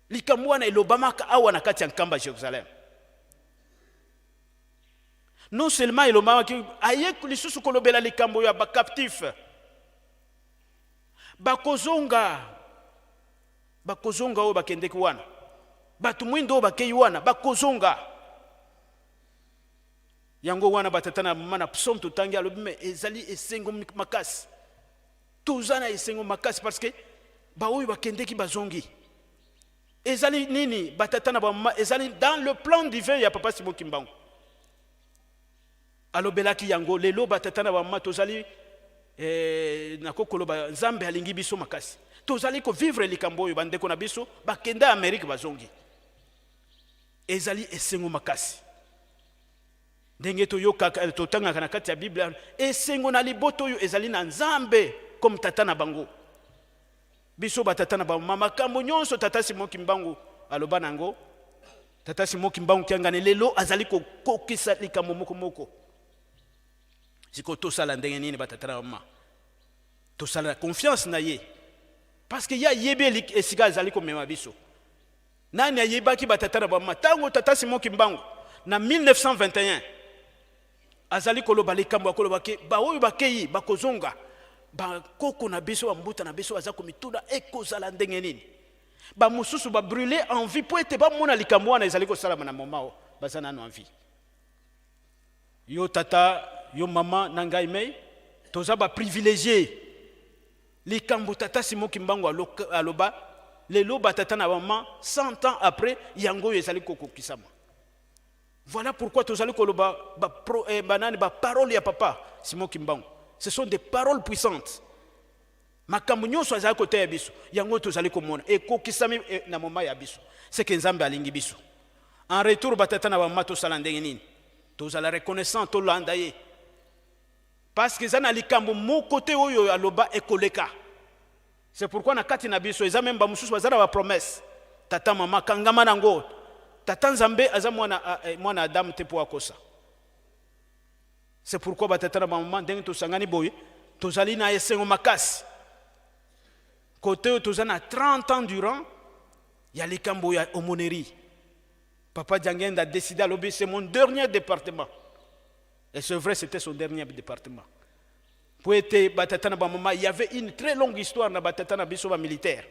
E: Likambo wana elobamaka awa na kati ya nkamba Jérusalem. Non seulement elobamaki aye lisusu kolobela likambo ya ba captif. Bakozonga o bakendeki wana. Batu mwindo bakei wana bakozonga. Yango wana batata na mama na psaume tutangi alobi me ezali esengo makasi. Tuzana esengo makasi parce que baoyi bakendeki bazongi. Ezali nini batata na mama ezali dans le plan divin ya papa Simon Kimbangu. Alobelaki yango lelo batata na mama tozali nakokoloba Nzambe alingi biso makasi. Tozali ko vivre likambo oyo bandeko na biso bakenda Amerique bazongi. Ezali esengo makasi. Ndenge toyoka totanga na kati ya Biblia esengo na liboto oyo ezali na Nzambe comme tata na bango. Biso batata na bango makambo nyonso tata Simon Kimbangu aloba nango. Tata Simon Kimbangu kiangane lelo azali ko kokisa likambo moko. Siko tosala ndenge nini batata na mama. Tosala confiance na ye. Parce que ya yebe esika azali ko mema biso. Nani ayebaki batata na mama tango tata Simon Kimbangu na 1921 azali koloba likambo akoloba ke ba oyo bakei bakozonga ba koko na biso mbuta na biso azako mituna ekozala ndenge nini ba mususu ba brûler en vie po ete ba mona likambo wana ezali ko salama na momao bazana na en vie. Yo tata yo mama na ngai mei toza ba privilégié likambo tata Simon Kimbangu aloba lelo batata na mama 100 ans après yango ezali kokokisama. Voilà pourquoi tozali koloba ba parole ya papa Simon Kimbangu. Ce sont des paroles puissantes. Makambo nyonso azali kote ya biso yango tozali komona ekokisami na moma ya biso. C'est que Nzambe alingi biso. En retour batata na mama tosala ndenge nini? Tozala reconnaissant tolanda ye. Parce que zana likambo mo côté oyo aloba ekoleka. C'est pourquoi na kati na biso eza même ba mususu bazala ba promesse. Tata mama kangama nango. Tata Nzambe aza mwana Adam te po akosa. C'est pourquoi batata na maman ndenge tosangani boye tozali na esengo makasi. Côté tozana 30 ans durant ya likambo ya homonerie. Papa Djangenda a décidé à l'obéir, c'est mon dernier département. Et c'est vrai, c'était son dernier département. Pour être batata na maman, il y avait une très longue histoire na batata na biso ba militaire.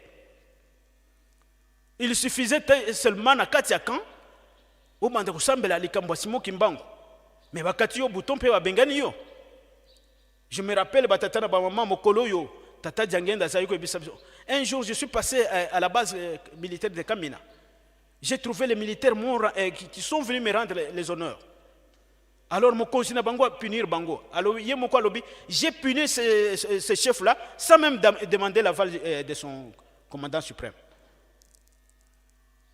E: Il suffisait seulement na kati ya camp au bande kosambela likambo Simon Kimbangu. Mais bakati yo bouton pe bengani yo. Je me rappelle batata na maman mokolo yo tata Djangenda sa yiko bisa. Un jour je suis passé à la base militaire de Kamina. J'ai trouvé les militaires qui sont venus me rendre les honneurs. Alors mon conseiller bango a punir bango. Alors j'ai puni ce chef là sans même demander l'aval de son commandant suprême.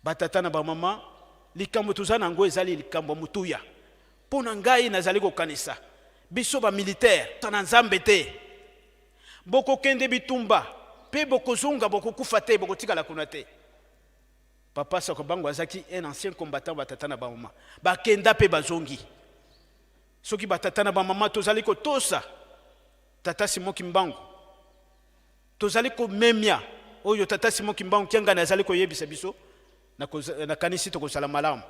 E: Batata na ba mama likambo tuzana ngo ezali likambo mutuya pona ngai nazali ko kanisa biso ba militaire tana Nzambe te boko kende bitumba pe boko zonga boko kufa te boko tikala kuna te. Papa Sakobango azaki un ancien combattant batata na ba mama ba kenda pe bazongi soki batata na ba mama tozali ko tosa tata Simon Kimbangu tozali komemia oyo tata Simon Kimbangu Kiangani azali koyebisa biso na kanisi tokosala malamu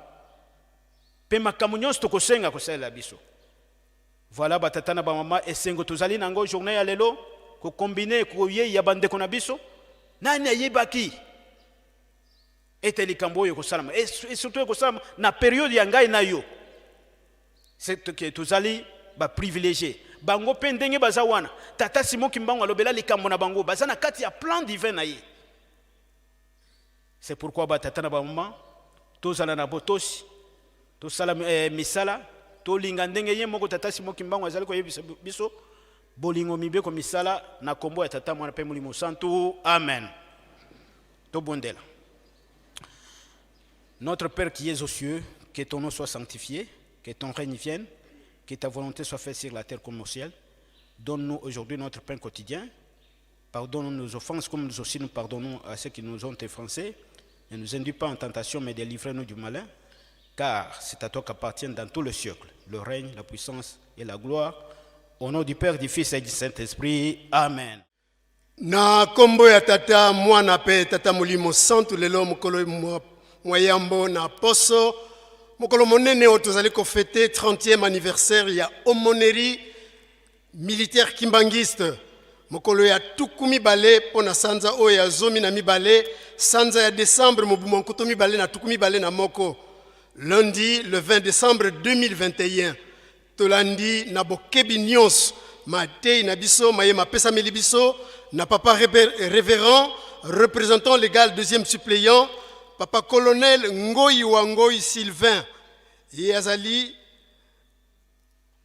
E: pe makambo nyonso tokosenga kosalela biso. Voilà batata na bamama esengo tozali nango journée ya lelo kokombine koye ya bandeko na biso nani ayebaki ete likambo oyo kosalama et surtout kosalama na période ya ngai na yo. C'est que tozali ba privilégié bango pe ndenge baza wana tata Simon Kimbangu alobela likambo na bango baza na kati ya plan divin na ye. C'est pourquoi batata na bamama tozala na botosi tosala misala tolinga ndenge ye moko tata Simon Kimbangu azali koyebisa biso bolingo mibeko misala na kombo ya tata mwana pe mulimo santu. Amen. Tobondela. Notre Père qui es aux cieux, que ton nom soit sanctifié, que ton règne vienne, que ta volonté soit faite sur la terre comme au ciel. Donne-nous aujourd'hui notre pain quotidien. Pardonne-nous nos offenses comme nous aussi nous pardonnons à ceux qui nous ont offensés. Ne nous induis pas en tentation, mais délivre-nous du malin. Car c'est à toi qu'appartiennent dans tout le siècle le règne, la puissance et la gloire. Au nom du Père, du Fils et du Saint-Esprit. Amen.
F: Na kombo ya tata mwana pe tata mulimo santu lelo mokolo moyambo na poso mokolo monene otozali ko fêter 30e anniversaire ya aumônerie militaire kimbangiste mokolo ya tukumi bale pona sanza oyo ya zomi na mibale sanza ya décembre mobumo nkoto mibale na tukumi bale na moko lundi le 20 décembre 2021 tolandi na bokebi nyonso matei na biso mayema pesa melibiso na papa révérend représentant légal deuxième suppléant papa colonel Ngoyi Wangoyi Sylvain Yazali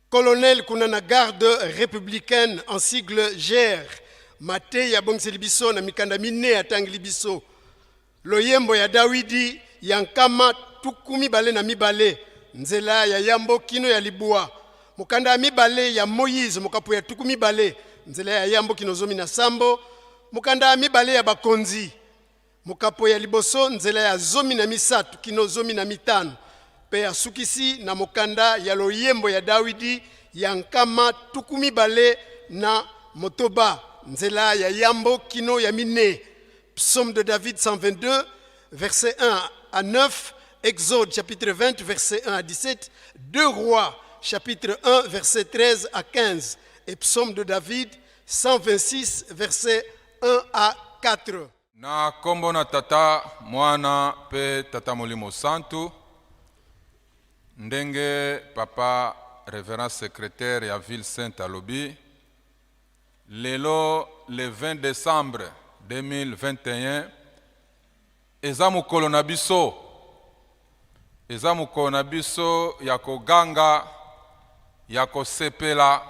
F: colonel kuna na garde républicaine en sigle GER matei ya bongse libiso na mikanda mine atangi libiso loyembo ya Dawidi yankama tukumi bale na mibale nzela ya yambo kino ya libua mukanda mibale ya Moïse mokapo ya tukumi bale nzela ya yambo kino zomi na sambo mukanda mibale ya bakonzi mokapo ya liboso nzela ya zomi na misatu kino zomi na mitano pe ya sukisi na mukanda ya loyembo ya Dawidi ya nkama tukumi bale na motoba nzela ya yambo kino ya mine. Psaume de David 122 verset 1 à 9, Exode chapitre 20 verset 1 à 17, 2 Rois chapitre 1 verset 13 à 15 et Psaume de David 126 verset 1 à 4.
G: Na kombo na tata mwana pe tata molimo santu ndenge papa révérend secrétaire ya ville sainte alobi lelo le 20 décembre 2021 eza mokolo na biso ya koganga ya kosepela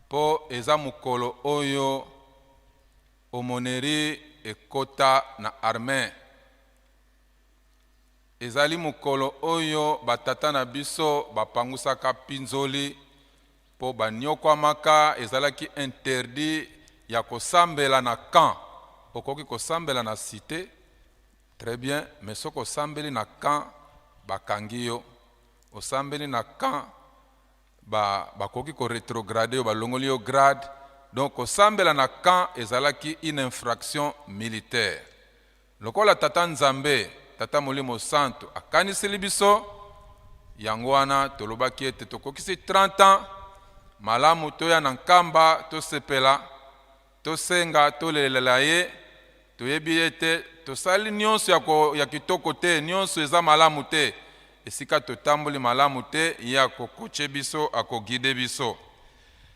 G: po eza mokolo oyo aumônerie ekota na armée ezali mokolo oyo batata na biso bapangusaka pinzoli po banyokwamaka ezalaki interdit ya kosambela na camp okoki kosambela na cité très bien mais soko osambeli na camp bakangi yo osambeli na camp bakoki ko rétrograde yo balongoli yo grade donc osambela na camp ezalaki une infraction militaire lokola tata nzambe tata molimo santo akaniseli biso yango wana tolobaki ete tokokisi 30 ans malamu toya na nkamba tosepela tosenga tolelela ye toyebi ete tosali nyonso ya kitoko te nyonso eza malamu te esika totamboli malamu te ya kokoche biso akogide biso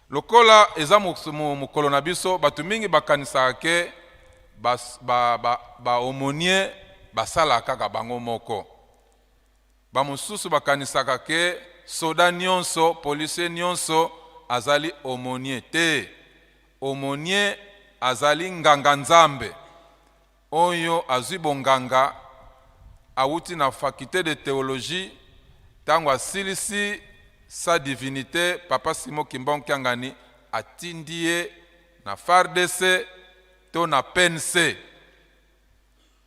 G: lokola eza mokolo na biso bato mingi bakanisaka ke baomonie basala kaka bango moko bamosusu bakanisaka ke soda nyonso policier nyonso azali aumônier te aumônier azali nganga nzambe oyo azwi bonganga awuti na faculté de théologie tango asilisi sa divinité papa Simon Kimbangu Kiangani atindi ye na FARDC to na PNC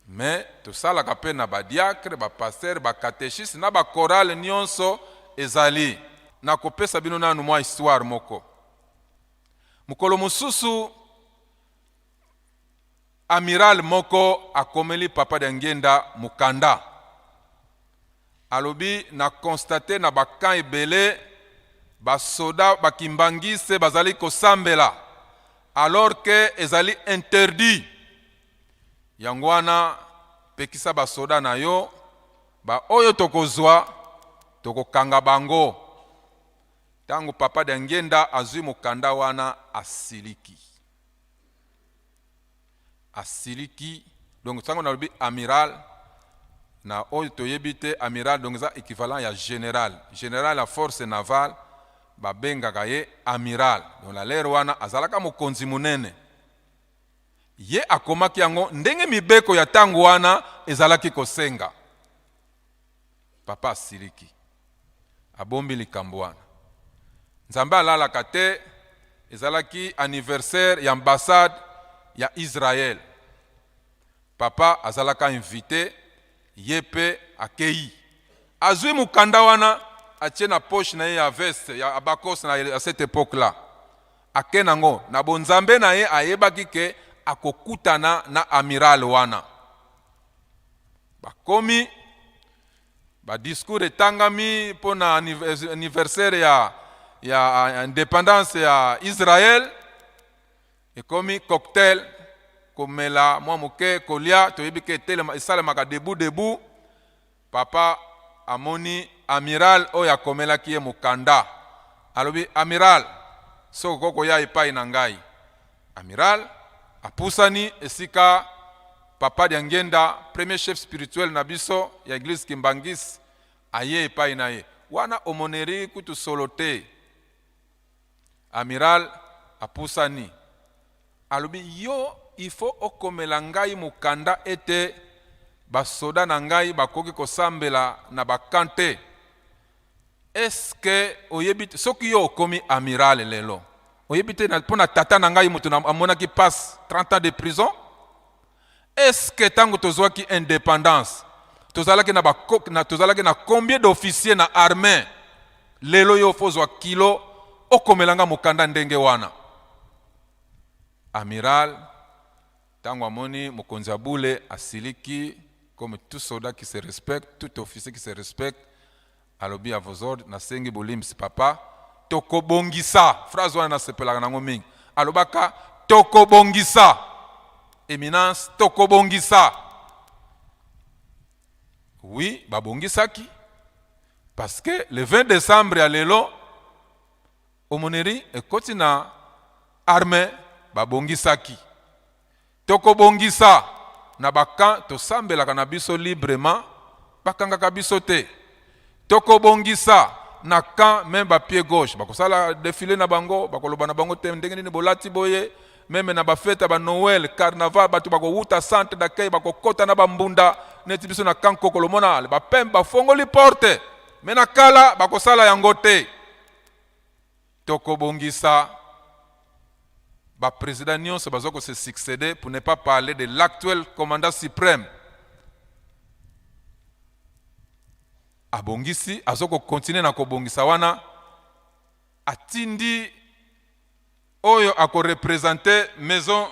G: mais tosalaka mpe na badiacre bapaster bakatéchiste na bakorale nyonso ezali na kopesa bino nanu mwa histoire moko mokolo mosusu amiral moko akomeli papa de ngenda mukanda. Alobi na constate na bakan ebele basoda bakimbangise bazali kosambela alors que ezali interdit. Yango wana pekisa basoda na yo ba oyo tokozwa tokokanga bango. Tango papa de ngenda azwi mukanda wana asiliki. Asiliki, donc tango nalobi amiral na oyo toyebite amiral donc ça équivalent ya général. Général la force navale babengaka ye amiral. Donc la lere wana azalaka mokonzi munene. Ye akomaki yango ndenge mibeko ya tango wana ezalaki kosenga. Papa asiliki. Abombi likambo wana. Nzambe alalaka te ezalaki anniversaire ya ambassade ya Israël. Papa azalaka invité yepe akei. Azui mukanda wana atie na poche na ye ya veste ya abakos na à cette époque là. Akenango na bonzambe na ye ayebaki ke akokutana na amiral wana. Bakomi ba discours etangami pona anniversaire ya indépendance ya Israël. Ekomi cocktail komela mwa moke kolia toyebike telema esalemaka debout. Papa amoni amiral oyo akomelaki ye mukanda. Alobi amiral soko koko ya epai na ngai. Amiral apusani esika papa de ngenda premier chef spirituel na biso ya église Kimbangis aye epai na ye. Wana omoneri kutu solote. Amiral apusani. Alobi yo il faut okomela ngai mukanda ete basoda na ngai bakoki kosambela na bakante. Est-ce que oyebite soki yo okomi amiral lelo oyebite na pona tata na ngai mutu amonaki passe 30 ans de prison? Est-ce que tango tozwaki indépendance tozalaki na combien d'officiers na armée? Lelo yo fozwa kilo okomelanga mukanda ndenge wana. Amiral tango amoni mokonzi abule asiliki comme tout soldat qui se respecte, tout officier qui se respecte, alobi à vos ordres na sengi bolimsi papa tokobongisa. Phrase wana nasepelaka nango mingi. Alobaka tokobongisa. Éminence tokobongisa. Oui, babongisaki parce que le 20 décembre ya lelo omoneri ekoti na armée babongisaki. Tokobongisa na bakan tosambelaka na biso librement bakangaka biso te. Tokobongisa na kan même ba pied gauche bakosala défilé na bango bakoloba na bango te ndenge nini bolati boye même na ba fête ba Noël carnaval batu bakowuta centre d'accueil bakokota na bambunda neti biso na kan kokolo mona ba pemba fongoli porte mais na kala bakosala yango te. Tokobongisa. Le président nyonso bazoko se succéder pour ne pas parler de l'actuel commandant suprême. Abongisi azoko continuer na kobongisa wana atindi oyo ako représenter maison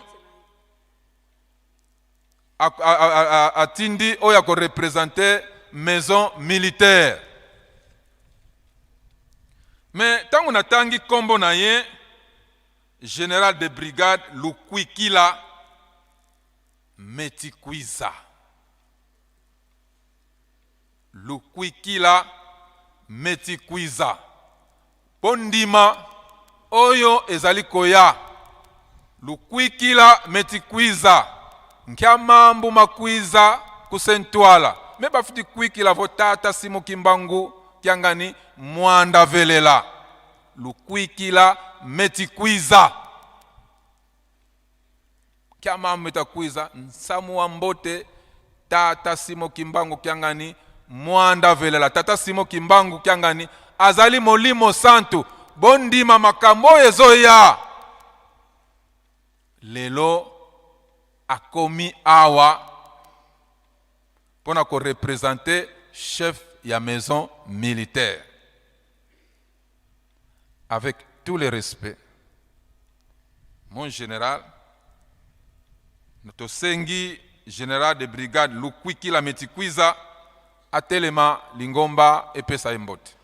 G: atindi oyo ako représenter maison militaire. Mais tango natangi kombo na ye général de brigade Lukwikila Metikwiza. Lukwikila Metikwiza. Pondima oyo ezali koya. Lukwikila Metikwiza. Nkia mambu makwiza kusentwala. Meba futi kwikila votata simu kimbangu kiangani mwanda velela. Lukwikila Metikwiza. Kiama metakwiza nsamu wa mbote tata simo kimbangu kiangani mwanda velela. Tata simo kimbangu kiangani azali molimo santu bondima makambo ezoya. Lelo akomi awa pona ko représenter chef ya maison militaire. Avec tout le respect, mon général, tosengi général de brigade Lukwikila Metikwiza atelema lingomba epesa ye mbote.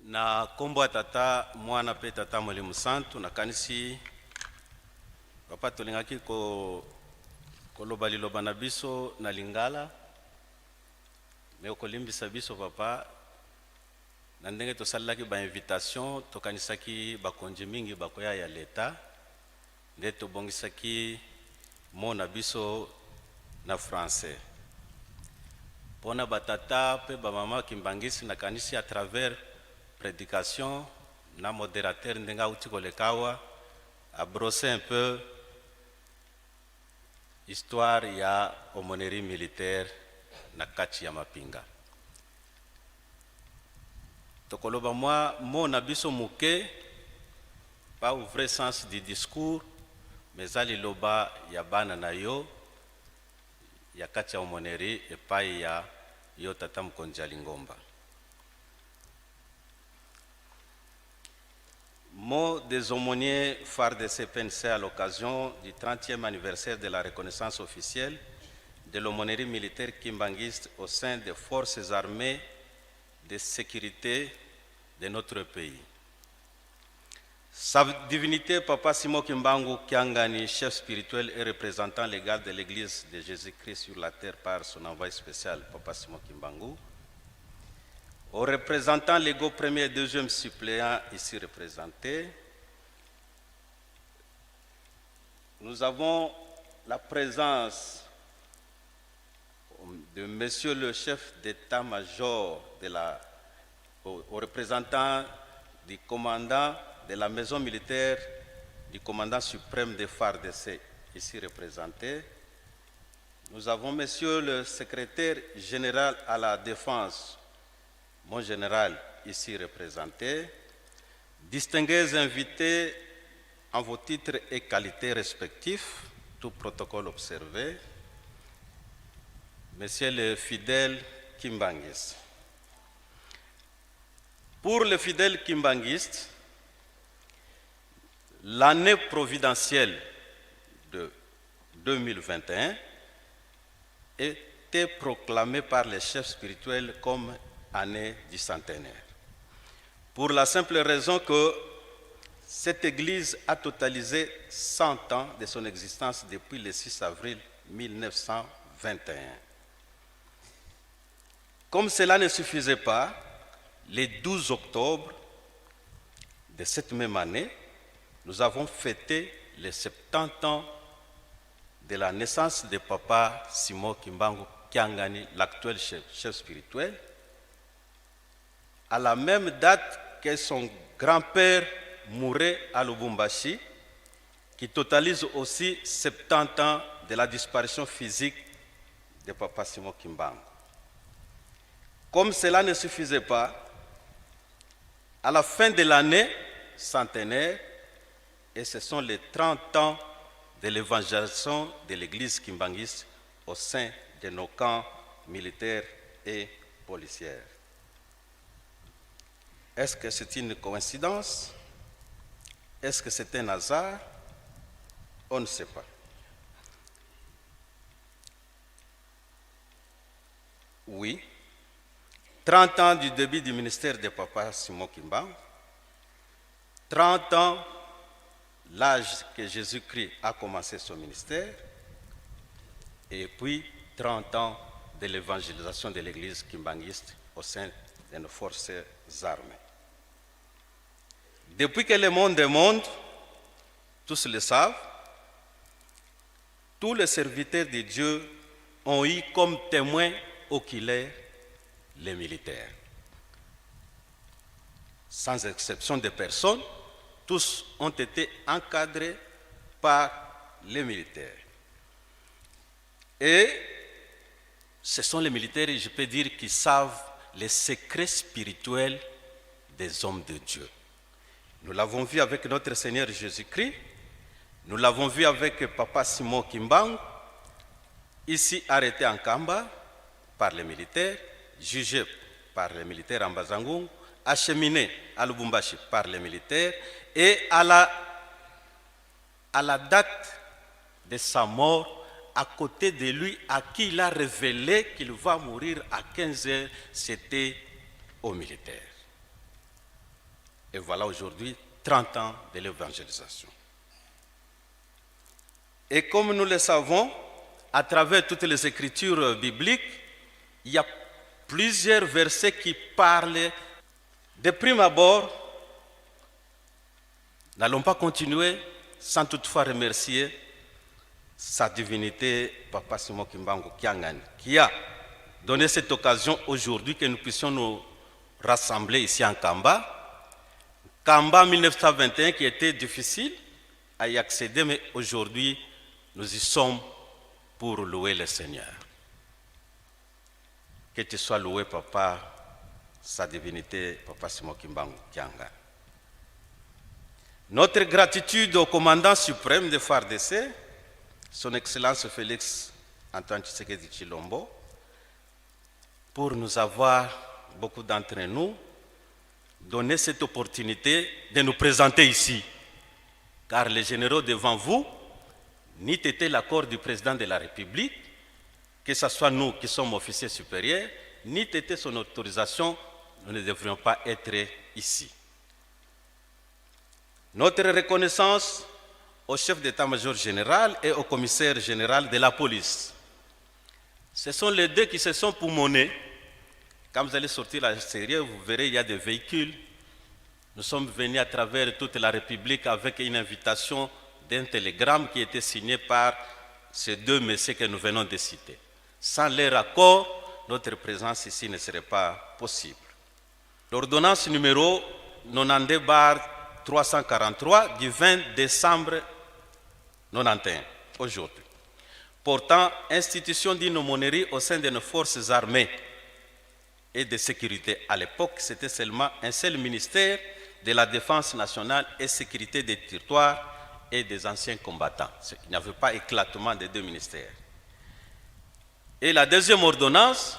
H: Na kombo ya tata mwana pe tata Mwalimu Santu na kanisi papa tolingaki koloba liloba na biso na Lingala me okolimbisa biso papa na ndenge tosalaki ba invitation tokanisaki bakonzi mingi bakoya ya leta nde tobongisaki mo na biso na français pona batata pe bamama kimbangisi na kanisi à travers prédication na modérateur ndenga uti kolekawa a brosser un peu histoire ya aumônerie militaire na kati ya Mapinga. Tokoloba mo na biso muke pas au vrai sens du discours mais ali loba ya bana na yo ya kati ya aumônerie epai ya yo tata Mkonja Lingomba. Mot des aumôniers phares de CPNC à l'occasion du 30e anniversaire de la reconnaissance officielle de l'aumônerie militaire kimbangiste au sein des forces armées de sécurité de notre pays. Sa divinité Papa Simon Kimbangu Kiangani, chef spirituel et représentant légal de l'Église de Jésus-Christ sur la terre par son envoyé spécial Papa Simon Kimbangu, aux représentants légaux premier et deuxième suppléants ici représentés, nous avons la présence de Monsieur le chef d'état-major au représentant du commandant de la maison militaire du commandant suprême des FARDC ici représenté. Nous avons Monsieur le secrétaire général à la défense, mon général ici représenté, distingués invités en vos titres et qualités respectifs, tout protocole observé, Monsieur le fidèle Kimbangiste. Pour le fidèle Kimbangiste, l'année providentielle de 2021 était proclamée par les chefs spirituels comme année du centenaire. Pour la simple raison que cette église a totalisé 100 ans de son existence depuis le 6 avril 1921. Comme cela ne suffisait pas, le 12 octobre de cette même année, nous avons fêté les 70 ans de la naissance de Papa Simon Kimbangu Kiangani, l'actuel chef spirituel, à la même date que son grand-père mourait à Lubumbashi, qui totalise aussi 70 ans de la disparition physique de Papa Simon Kimbangu. Comme cela ne suffisait pas, à la fin de l'année centenaire, et ce sont les 30 ans de l'évangélisation de l'église kimbangiste au sein de nos camps militaires et policiers. Est-ce que c'est une coïncidence? Est-ce que c'est un hasard? On ne sait pas. Oui, 30 ans du début du ministère de Papa Simon Kimbangu, 30 ans l'âge que Jésus-Christ a commencé son ministère, et puis 30 ans de l'évangélisation de l'église kimbanguiste au sein de nos forces armées. Depuis que le monde est monde, tous le savent, tous les serviteurs de Dieu ont eu comme témoins oculaires les militaires. Sans exception de personne, tous ont été encadrés par les militaires. Et ce sont les militaires, je peux dire, qui savent les secrets spirituels des hommes de Dieu. Nous l'avons vu avec notre Seigneur Jésus-Christ. Nous l'avons vu avec Papa Simon Kimbangu, ici arrêté en Kamba par les militaires, jugé par les militaires en Bazangoum, acheminé à Lubumbashi par les militaires, et à la date de sa mort, à côté de lui, à qui il a révélé qu'il va mourir à 15 heures, c'était aux militaires. Et voilà aujourd'hui 30 ans de l'évangélisation. Et comme nous le savons, à travers toutes les écritures bibliques, il y a plusieurs versets qui parlent de prime abord. N'allons pas continuer sans toutefois remercier sa divinité, Papa Simon Kimbangu Kiangani, qui a donné cette occasion aujourd'hui que nous puissions nous rassembler ici en Kamba. Kamba 1921 qui était difficile à y accéder, mais aujourd'hui nous y sommes pour louer le Seigneur. Que tu sois loué, Papa, sa divinité, Papa Simon Kimbangu Kiangani. Notre gratitude au commandant suprême de FARDC, Son Excellence Félix Antoine Tshisekedi Tshilombo, pour nous avoir, beaucoup d'entre nous, donné cette opportunité de nous présenter ici. Car les généraux devant vous, n'eût été l'accord du président de la République, que ce soit nous qui sommes officiers supérieurs, n'eût été son autorisation, nous ne devrions pas être ici. Notre reconnaissance au chef d'état-major général et au commissaire général de la police. Ce sont les deux qui se sont poumonnés. Quand vous allez sortir à l'extérieur, vous verrez il y a des véhicules. Nous sommes venus à travers toute la République avec une invitation d'un télégramme qui était signé par ces deux messieurs que nous venons de citer. Sans leur accord, notre présence ici ne serait pas possible. L'ordonnance numéro 92/343 du 20 décembre 91, aujourd'hui, portant institution d'une aumônerie au sein de nos forces armées et de sécurité. À l'époque, c'était seulement un seul ministère de la Défense nationale et sécurité des territoires et des anciens combattants. Il n'y avait pas éclatement des deux ministères. Et la deuxième ordonnance,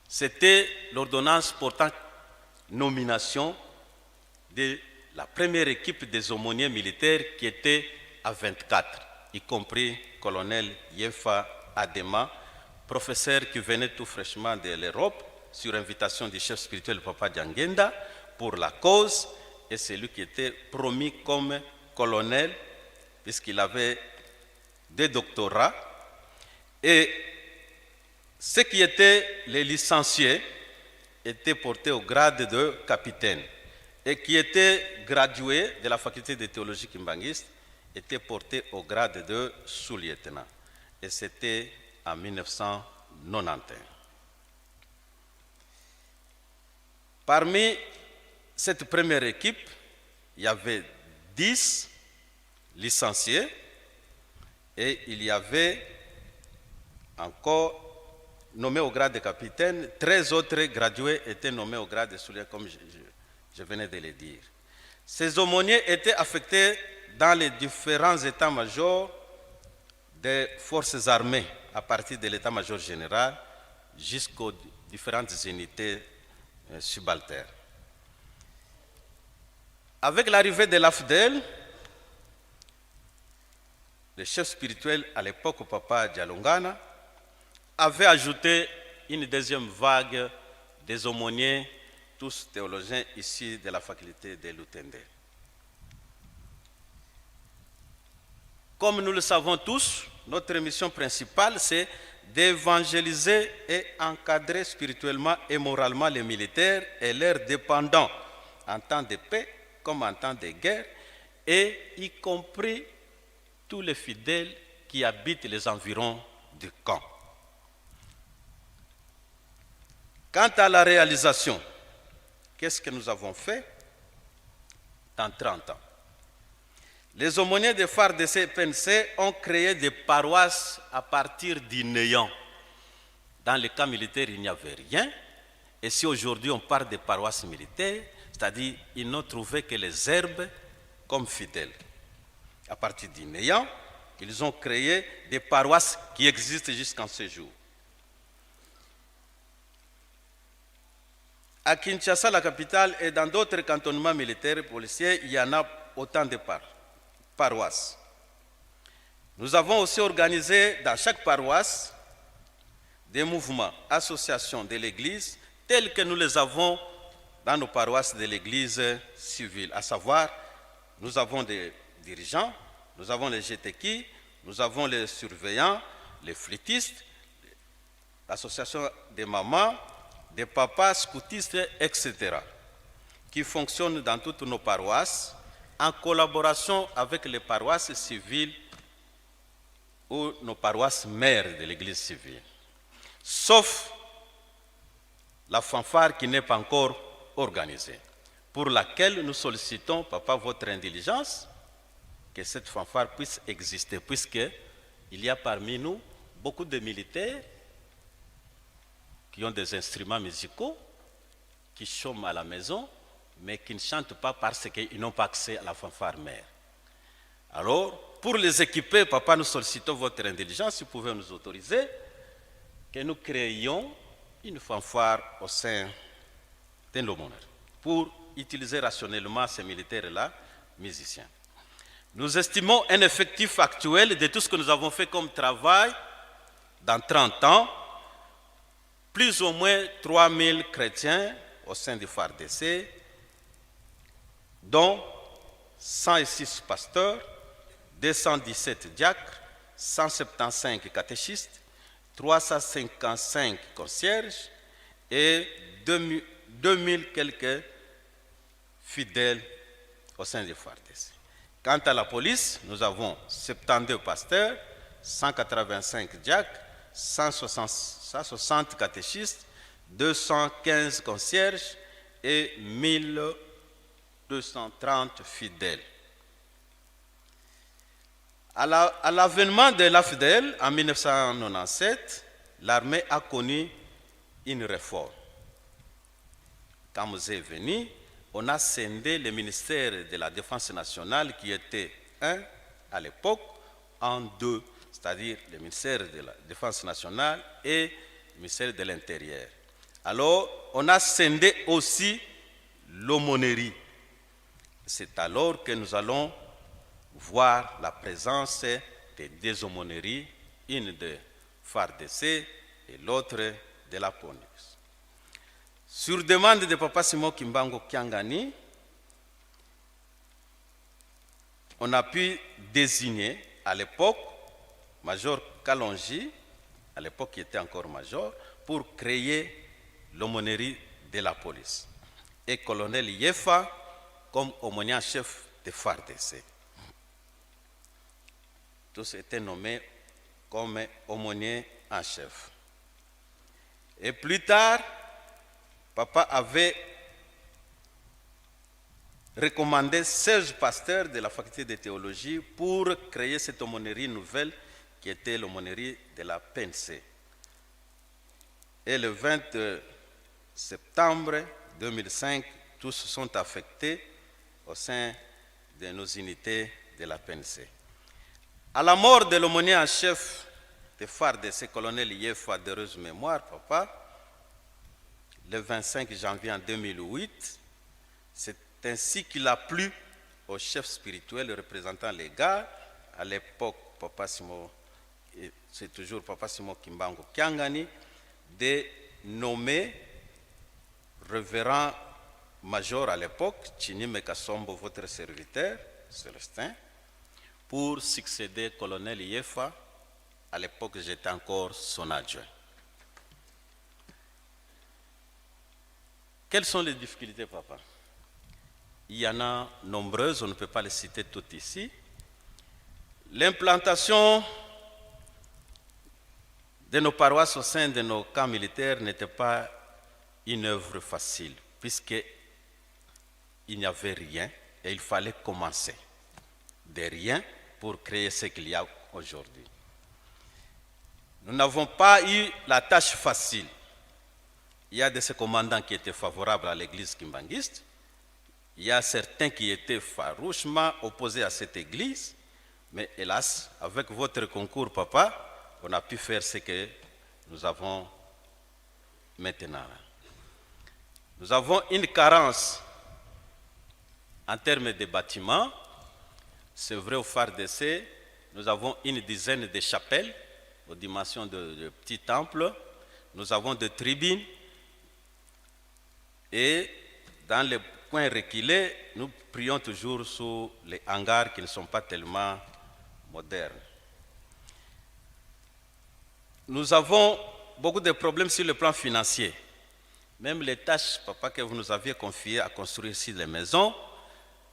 H: c'était l'ordonnance portant nomination de la première équipe des aumôniers militaires qui était à 24, y compris colonel Yefa Adema, professeur qui venait tout fraîchement de l'Europe, sur invitation du chef spirituel Papa Djangenda, pour la cause, et c'est lui qui était promis comme colonel, puisqu'il avait des doctorats. Et ceux qui étaient les licenciés étaient portés au grade de capitaine, et qui étaient gradués de la faculté de théologie kimbanguiste étaient portés au grade de sous-lieutenant. Et c'était en 1991. Parmi cette première équipe, il y avait 10 licenciés et il y avait encore nommés au grade de capitaine, 13 autres gradués étaient nommés au grade de sous-lieutenant, comme je venais de le dire. Ces aumôniers étaient affectés dans les différents états-majors des forces armées, à partir de l'état-major général jusqu'aux différentes unités subalternes. Avec l'arrivée de l'AFDEL, le chef spirituel à l'époque, Papa Dialongana, avait ajouté une deuxième vague des aumôniers, tous théologiens ici de la faculté de l'UTND. Comme nous le savons tous, notre mission principale, c'est d'évangéliser et encadrer spirituellement et moralement les militaires et leurs dépendants en temps de paix comme en temps de guerre, et y compris tous les fidèles qui habitent les environs du camp. Quant à la réalisation, qu'est-ce que nous avons fait dans 30 ans? Les aumôniers de FARDC PNC ont créé des paroisses à partir du néant. Dans le camp militaire, il n'y avait rien. Et si aujourd'hui on parle de paroisses militaires, c'est-à-dire ils n'ont trouvé que les herbes comme fidèles. À partir du néant, ils ont créé des paroisses qui existent jusqu'en ce jour. À Kinshasa, la capitale, et dans d'autres cantonnements militaires et policiers, il y en a autant de paroisses. Nous avons aussi organisé dans chaque paroisse des mouvements, associations de l'Église, tels que nous les avons dans nos paroisses de l'Église civile. À savoir, nous avons des dirigeants, nous avons les GTQ, nous avons les surveillants, les flûtistes, l'association des mamans, des papas, scoutistes, etc., qui fonctionnent dans toutes nos paroisses en collaboration avec les paroisses civiles ou nos paroisses mères de l'Église civile. Sauf la fanfare qui n'est pas encore organisée, pour laquelle nous sollicitons, papa, votre indulgence, que cette fanfare puisse exister, puisqu'il y a parmi nous beaucoup de militaires qui ont des instruments musicaux, qui chôment à la maison, mais qui ne chantent pas parce qu'ils n'ont pas accès à la fanfare mère. Alors, pour les équiper, papa, nous sollicitons votre indulgence, si vous pouvez nous autoriser, que nous créions une fanfare au sein de nos monarques, pour utiliser rationnellement ces militaires-là, musiciens. Nous estimons un effectif actuel de tout ce que nous avons fait comme travail dans 30 ans, plus ou moins 3000 chrétiens au sein du FARDC, dont 106 pasteurs, 217 diacres, 175 catéchistes, 355 concierges et 2000 quelques fidèles au sein du FARDC. Quant à la police, nous avons 72 pasteurs, 185 diacres, 160 catéchistes, 215 concierges et 1230 fidèles. À l'avènement de l'AFDEL en 1997, l'armée a connu une réforme. Quand Mosé est venu, on a scindé le ministère de la Défense nationale, qui était un à l'époque, en deux, c'est-à-dire le ministère de la Défense nationale et le ministère de l'Intérieur. Alors, on a scindé aussi l'aumônerie. C'est alors que nous allons voir la présence de deux aumôneries, une de FARDC et l'autre de la PONUS. Sur demande de Papa Simon Kimbangu Kiangani, on a pu désigner à l'époque Major Kalonji, à l'époque qui était encore major, pour créer l'aumônerie de la police, et colonel Yefa comme aumônier en chef de FARDC. Tous étaient nommés comme aumôniers en chef. Et plus tard, Papa avait recommandé 16 pasteurs de la faculté de théologie pour créer cette aumônerie nouvelle qui était l'aumônerie de la PNC. Et le 20 septembre 2005, tous sont affectés au sein de nos unités de la PNC. À la mort de l'aumônier en chef de FARDC, colonel Yefa, d'heureuse mémoire, papa, le 25 janvier en 2008, c'est ainsi qu'il a plu au chef spirituel représentant les gars, à l'époque, Papa Simon, c'est toujours Papa Simon Kimbangu Kiangani, de nommer révérend major à l'époque, Chinime Kasombo, votre serviteur, Célestin, pour succéder colonel Yefa. À l'époque, j'étais encore son adjoint. Quelles sont les difficultés, papa? Il y en a nombreuses, on ne peut pas les citer toutes ici. L'implantation de nos paroisses au sein de nos camps militaires n'était pas une œuvre facile, puisqu'il n'y avait rien et il fallait commencer de rien pour créer ce qu'il y a aujourd'hui. Nous n'avons pas eu la tâche facile. Il y a de ces commandants qui étaient favorables à l'église kimbanguiste, Il y a certains qui étaient farouchement opposés à cette église, mais hélas, avec votre concours, papa, on a pu faire ce que nous avons maintenant. Nous avons une carence en termes de bâtiments. C'est vrai au phare d'essai, nous avons une dizaine de chapelles aux dimensions de petits temples. Nous avons des tribunes et dans les coins reculés, nous prions toujours sous les hangars qui ne sont pas tellement modernes. Nous avons beaucoup de problèmes sur le plan financier. Même les tâches, papa, que vous nous aviez confiées à construire ici les maisons,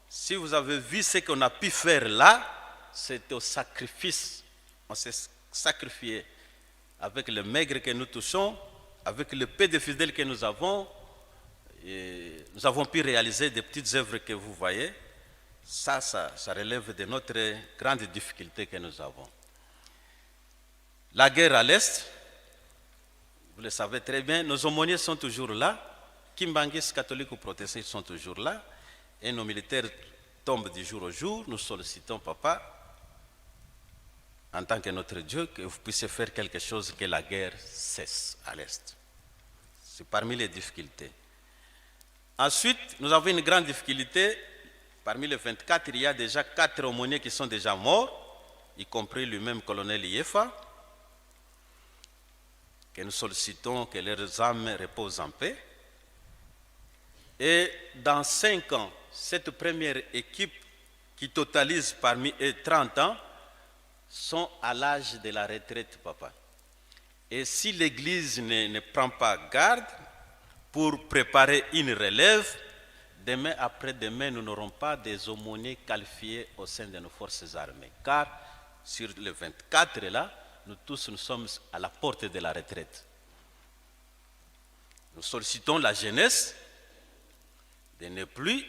H: si vous avez vu ce qu'on a pu faire là, c'est au sacrifice. On s'est sacrifié avec le maigre que nous touchons, avec le peu de fidèles que nous avons. Et nous avons pu réaliser des petites œuvres que vous voyez. Ça relève de notre grande difficulté que nous avons. La guerre à l'Est, vous le savez très bien, nos aumôniers sont toujours là, Kimbanguis catholiques ou protestants sont toujours là, et nos militaires tombent du jour au jour. Nous sollicitons, papa, en tant que notre Dieu, que vous puissiez faire quelque chose, que la guerre cesse à l'Est. C'est parmi les difficultés. Ensuite, nous avons une grande difficulté. Parmi les 24, il y a déjà 4 aumôniers qui sont déjà morts, y compris lui-même colonel Yefa, que nous sollicitons que leurs âmes reposent en paix. Et dans 5 ans, cette première équipe qui totalise parmi eux 30 ans, sont à l'âge de la retraite, papa. Et si l'Église ne prend pas garde pour préparer une relève, demain après-demain, nous n'aurons pas des aumôniers qualifiés au sein de nos forces armées. Car sur les 24 là, nous tous nous sommes à la porte de la retraite. Nous sollicitons la jeunesse de ne plus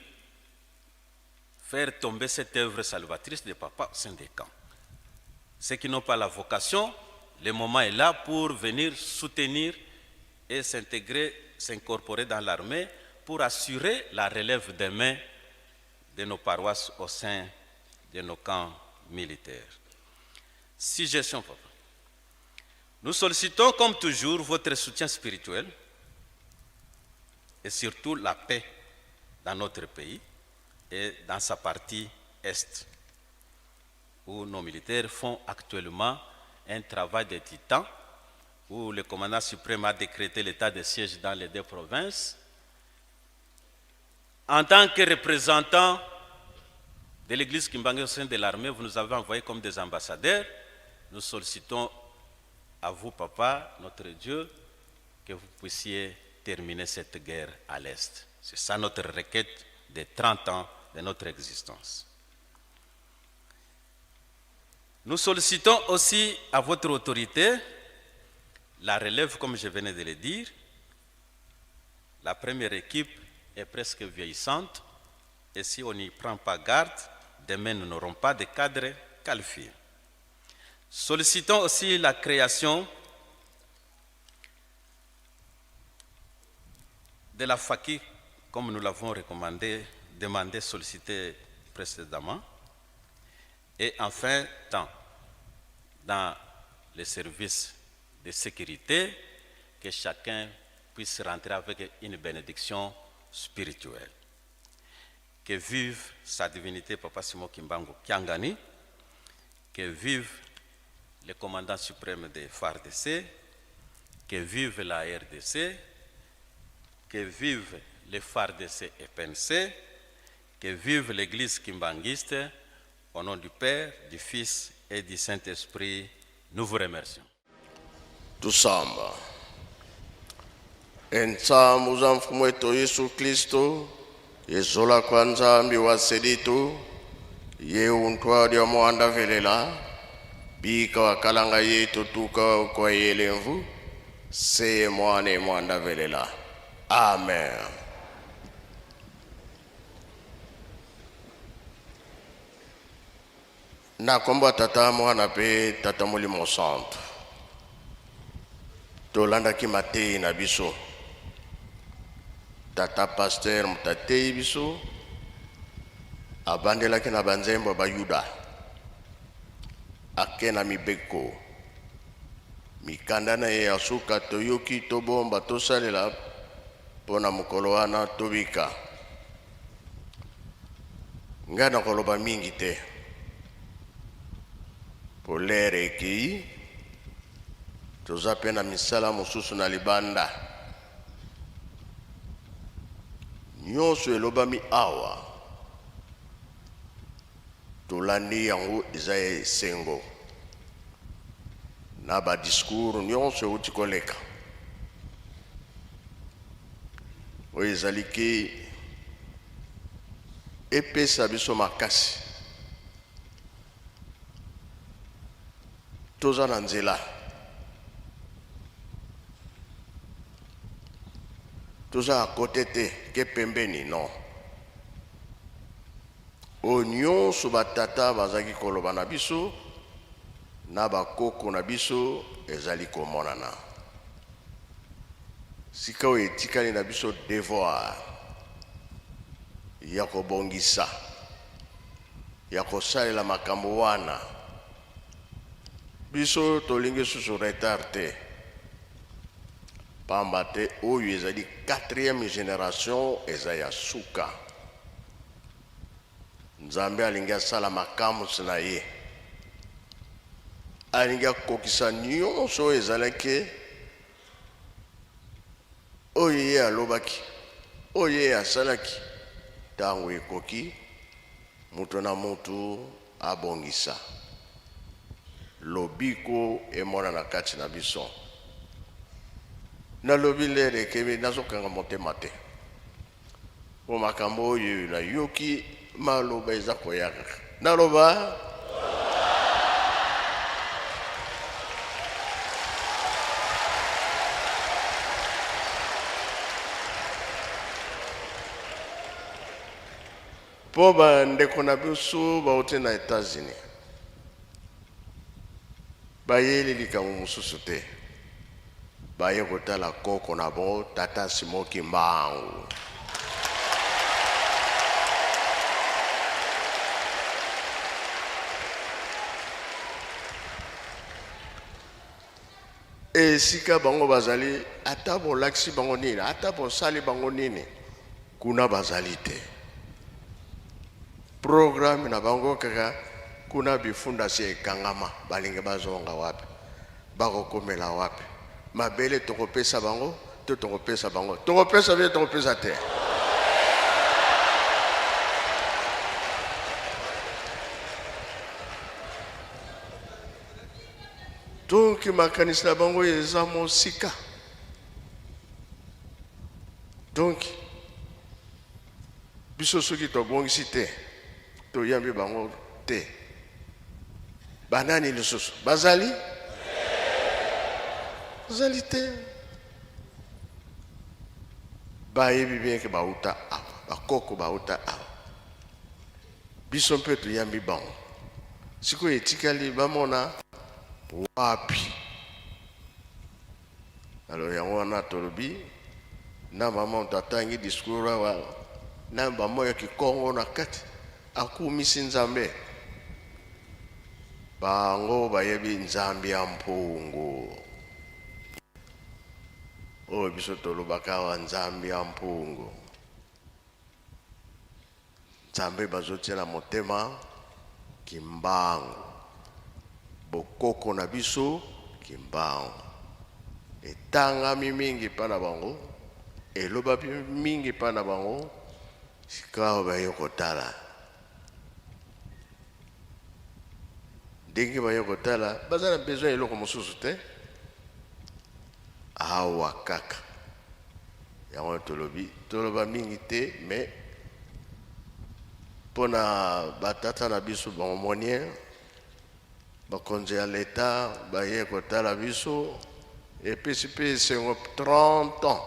H: faire tomber cette œuvre salvatrice de papa au sein des camps. Ceux qui n'ont pas la vocation, le moment est là pour venir soutenir et s'intégrer, s'incorporer dans l'armée pour assurer la relève demain de nos paroisses au sein de nos camps militaires. 6 gestions, papa. Nous sollicitons comme toujours votre soutien spirituel et surtout la paix dans notre pays et dans sa partie Est, où nos militaires font actuellement un travail de titan, où le commandant suprême a décrété l'état de siège dans les 2 provinces. En tant que représentant de l'église Kimbanguis au sein de l'armée, vous nous avez envoyés comme des ambassadeurs. Nous sollicitons à vous, papa, notre Dieu, que vous puissiez terminer cette guerre à l'Est. C'est ça notre requête de 30 ans de notre existence. Nous sollicitons aussi à votre autorité la relève, comme je venais de le dire. La première équipe est presque vieillissante et si on n'y prend pas garde, demain nous n'aurons pas de cadres qualifiés. Sollicitons aussi la création de la FAKI, comme nous l'avons recommandé, demandé, sollicité précédemment. Et enfin, dans les services de sécurité, que chacun puisse rentrer avec une bénédiction spirituelle. Que vive sa divinité, Papa Simon Kimbangu Kiangani, que vive le commandant suprême des FARDC, que vive la RDC, que vive les FARDC et PNC, que vive l'église kimbanguiste. Au nom du Père, du Fils et du Saint-Esprit, nous vous remercions.
I: Tusamba. Entsamu za mfumu wetu Yesu Kristo, yezola kwa nzambi wa seditu, ye untwadi wa mwanda velela, bika wa kalanga yetu tuka kwa yelemvu, se mwane mwanda velela. Amen. Na komba tata mwana pe tata Molimo Santo. Tolanda ki matei na biso. Tata pasteur mutatei biso abandelaki na banzembo bayuda ake na mibeko mikanda na ye ya suka toyoki tobomba tosalela mpo na mokolo wana tobika ngai na koloba mingi te mpo lere ekei toza mpe na misala mosusu na libanda nyonso elobami awa tolandi yango eza ya esengo na badiscours nyonso euti koleka oyo ezali ke epesa biso makasi toza na nzela toza akote te ke pembeni non oyo nyonso batata bazalaki koloba na biso na bakoko na biso ezali komonana sika oyo etikali na biso devoir ya kobongisa ya kosalela makambo wana biso tolingi susu retard te pamba te oyo ezali 4e génération eza ya suka nzambe alingi asala makambo na ye alingi akokisa nyonso oyo ezalaki oyo ye alobaki oyo ye asalaki ntango ekoki mutu na mutu abongisa lobiko emonana kati na biso nalobi lere ekemi nazokanga motema te po makambo oyo nayoki maloba eza koyaka naloba po bandeko na biso bauti na États-Unis bayeli likambo mosusu te baye kotala koko na bo tata Simoki Mbangu esika bango bazali ata bolakisi bango nini ata bosali bango nini kuna bazali te programme na bango kaka kuna bifunda si ekangama balingi bazonga wapi bakokomela wapi mabele tokopesa bango to tokopesa bango tokopesa be tokopesa te donc makanisi na bango eza mosika donc biso soki tobongisi te toyambi bango te banani lisusu bazali te bayebi bien ke bauta awa bakoko bauta awa biso mpe toyambi bango sikoyo etikali bamona wapi alors yango wana tolobi na mama tatangi discours awa na bamoya kikongo na kati akumisi nzambe bango bayebi nzambe ya mpungu oyo biso tolobaka awa nzambe ya mpungu nzambe bazotiela motema kimbangu bokoko na biso kimbangu etangami mingi mpa na bango elobapi mingi mpa na bango sika oyo baye kotala ndenge baye kotala baza na besoin eloko mosusu te awa kaka yango toloba mingi te mais mpona batata na biso bamonien bakonzi ya leta baye kotala biso epesi mpe esengo 30 ans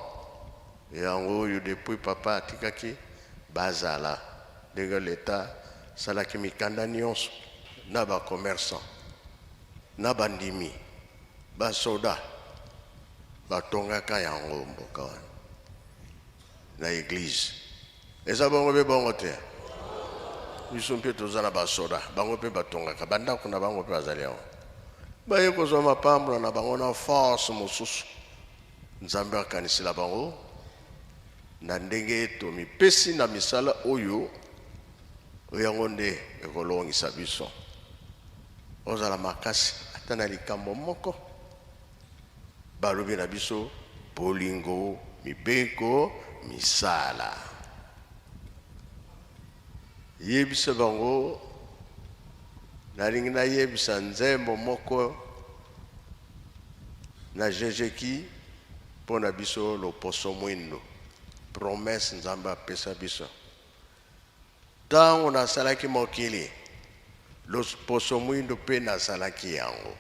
I: yango oyo depuis papa atikaki bazala ndenge leta salaki mikanda nyonso na bacommerçant na bandimi basoda batongaka yango mboka wana na église eza bongo be bongo te biso mpe toza na basoda bango mpe batongaka bandako na bango mpe bazali awa baye kozwa mapambola na bango na force mosusu nzambe akanisela bango na ndenge tomipesi na misala oyo oyango nde ekolongisa biso ozala makasi ata na likambo moko balobi na biso bolingo mibeko misala yebisa bango nalingi nayebisa nzembo moko na jejeki mpo na biso loposo mwindo promese nzambe apesa biso ntango nasalaki mokili loposo mwindo mpe nasalaki yango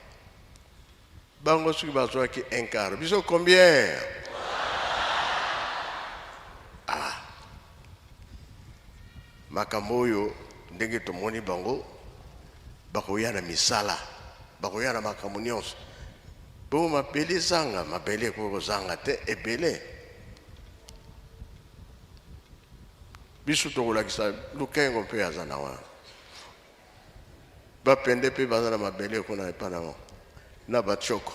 I: bango soki bazwaki un quart biso combien makambo oyo ndenge tomoni bango bakoya na misala bakoya na makambo nyonso mpo mabele zanga mabele ekozanga te ebele biso tokolakisa lukengo mpe aza na wana bapende mpe baza na mabele ekona epa nango na batioko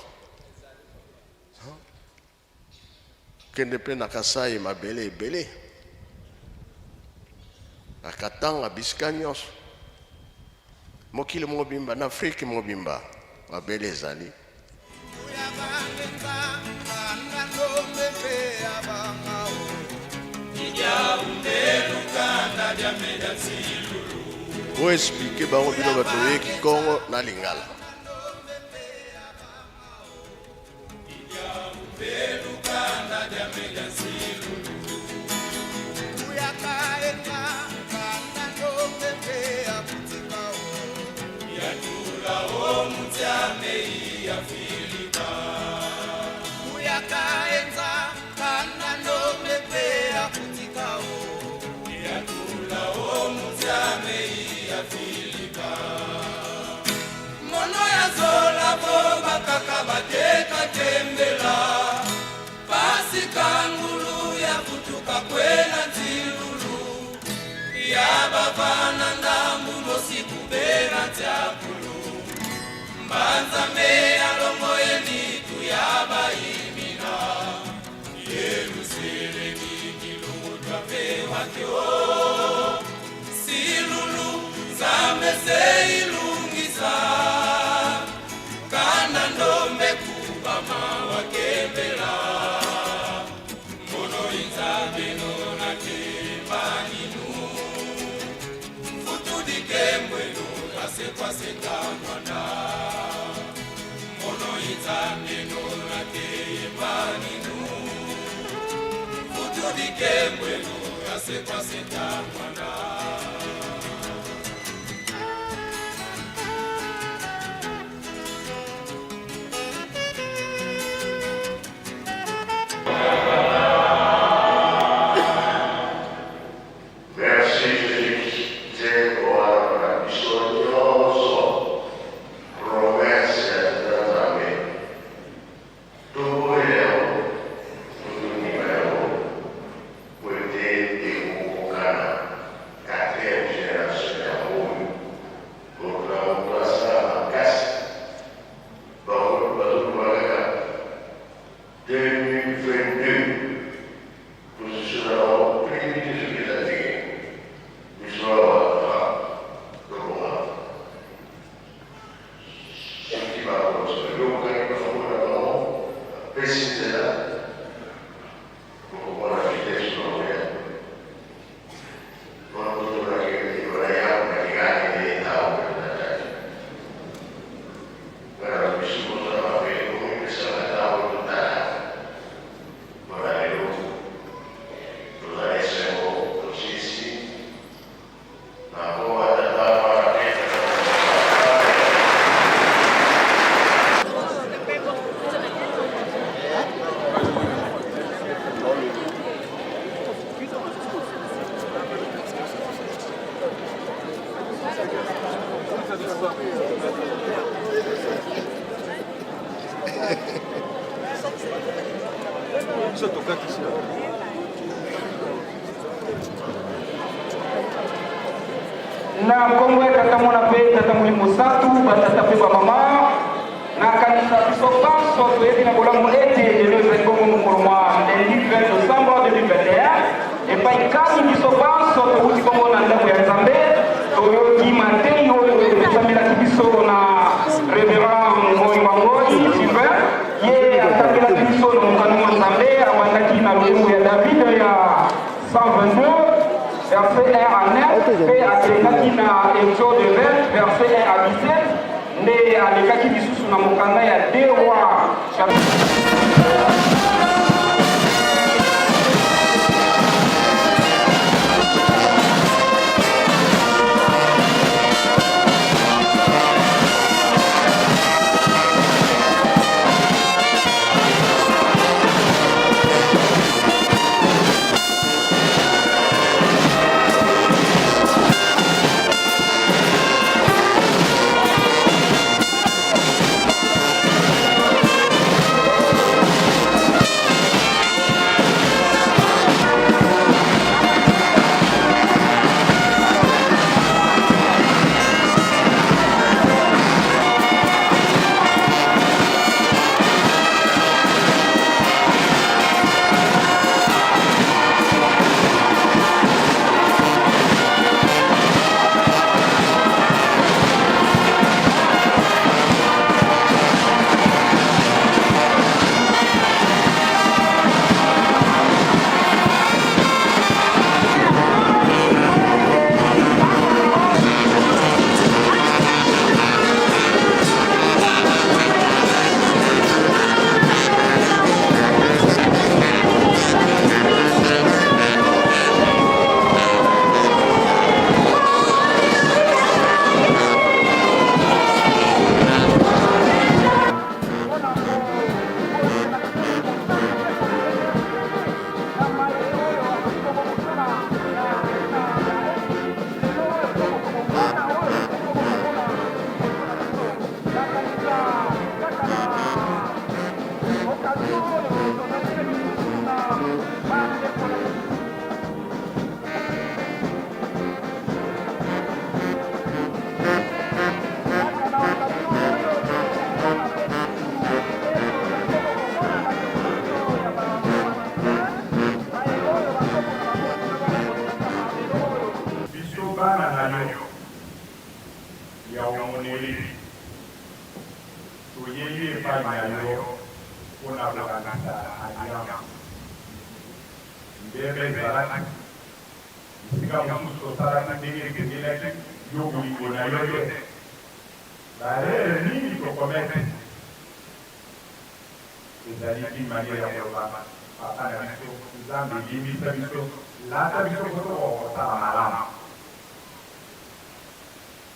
I: kende mpe na Kasai mabele ebele na Katanga bisika nyonso mokili mobimba na Afrique mobimba mabele ezali o expliquer bango bino bato oyeki Kongo na Lingala
D: mono ya zola boba kaka bateka tembela pasi kangulu ya kutuka kwena nzilulu ya bavana ndambu mosikubera tyakulu mbanza meya longo yenitu ya baimina Yerusalemi kilungu twape wakyo silulu zambe seilungisa kana ndombe kubama wakembela mono inzambe nona kebaninu futudikembwenu asekwasekamwana mono inzambe nona kebaninu futudikembwenu asekwasekamwana
J: na Kongo tata mona pe tata mulimo satu batata pe mama na kanisa biso banso toyebi na bolamu ete eloko ekongo mokolo mwa lundi 20 décembre 2021 epai kasi biso banso touti kongo na ndako ya nzambe toyoki mateyi oyo esambelaki biso na révérend ngoi bangoi Sylvain ye atambelaki biso na mokano mwa nzambe awandaki na loyembo ya David ya 122 verset 1 à 9 pe alekaki na Exode 20 verset 1 à 17 nde alekaki lisusu na mokanda ya 2 Rois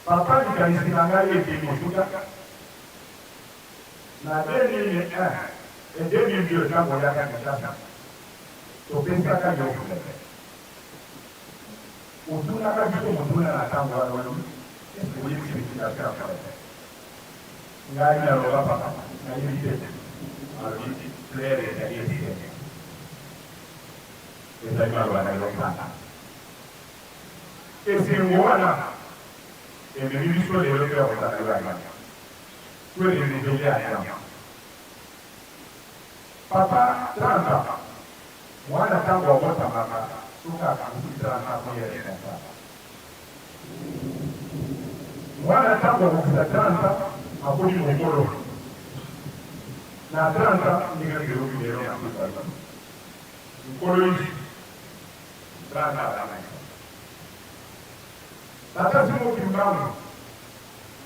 K: Papa di kanisi nanga yedi motuka na 2001 et 2002 na moya kanisa to pesa ka yo utuna ka biso mutuna na tango wa walo uli kibikira ka ngai na roba papa na yidi ali plere da yidi esa ni alwa na roba ese ngwana et le ministre de l'Europe est arrivé. Tout est révélé à rien. Papa, 30 ans. Moi, j'attends pour votre maman. Tout cas, vous 30 ans pour y aller. Moi, j'attends pour vous 30 ans à vous dire mon colo. Dans 30 ans, il y a des gens qui sont colo ici. 30 ans. Tata simu kimbamu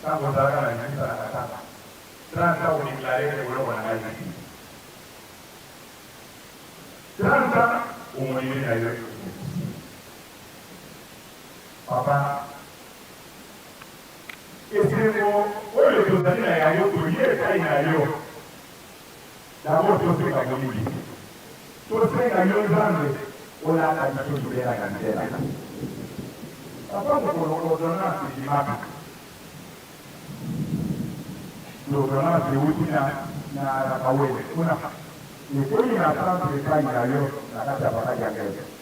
K: tangu zaka na nyingi sana tata tranta uniklare kwa wana ngazi tranta umwini na hiyo papa esimo ole tuzalina ya yo tuye kai na yo dabo tosi ka bonili tosi ka yo zanze ola ka biso tubera kandela Papa l'ordonnance di Maka. L'ordonnance di Utina na Rakawele. Una. E poi una France che fa in Italia, la casa papa di Angelo.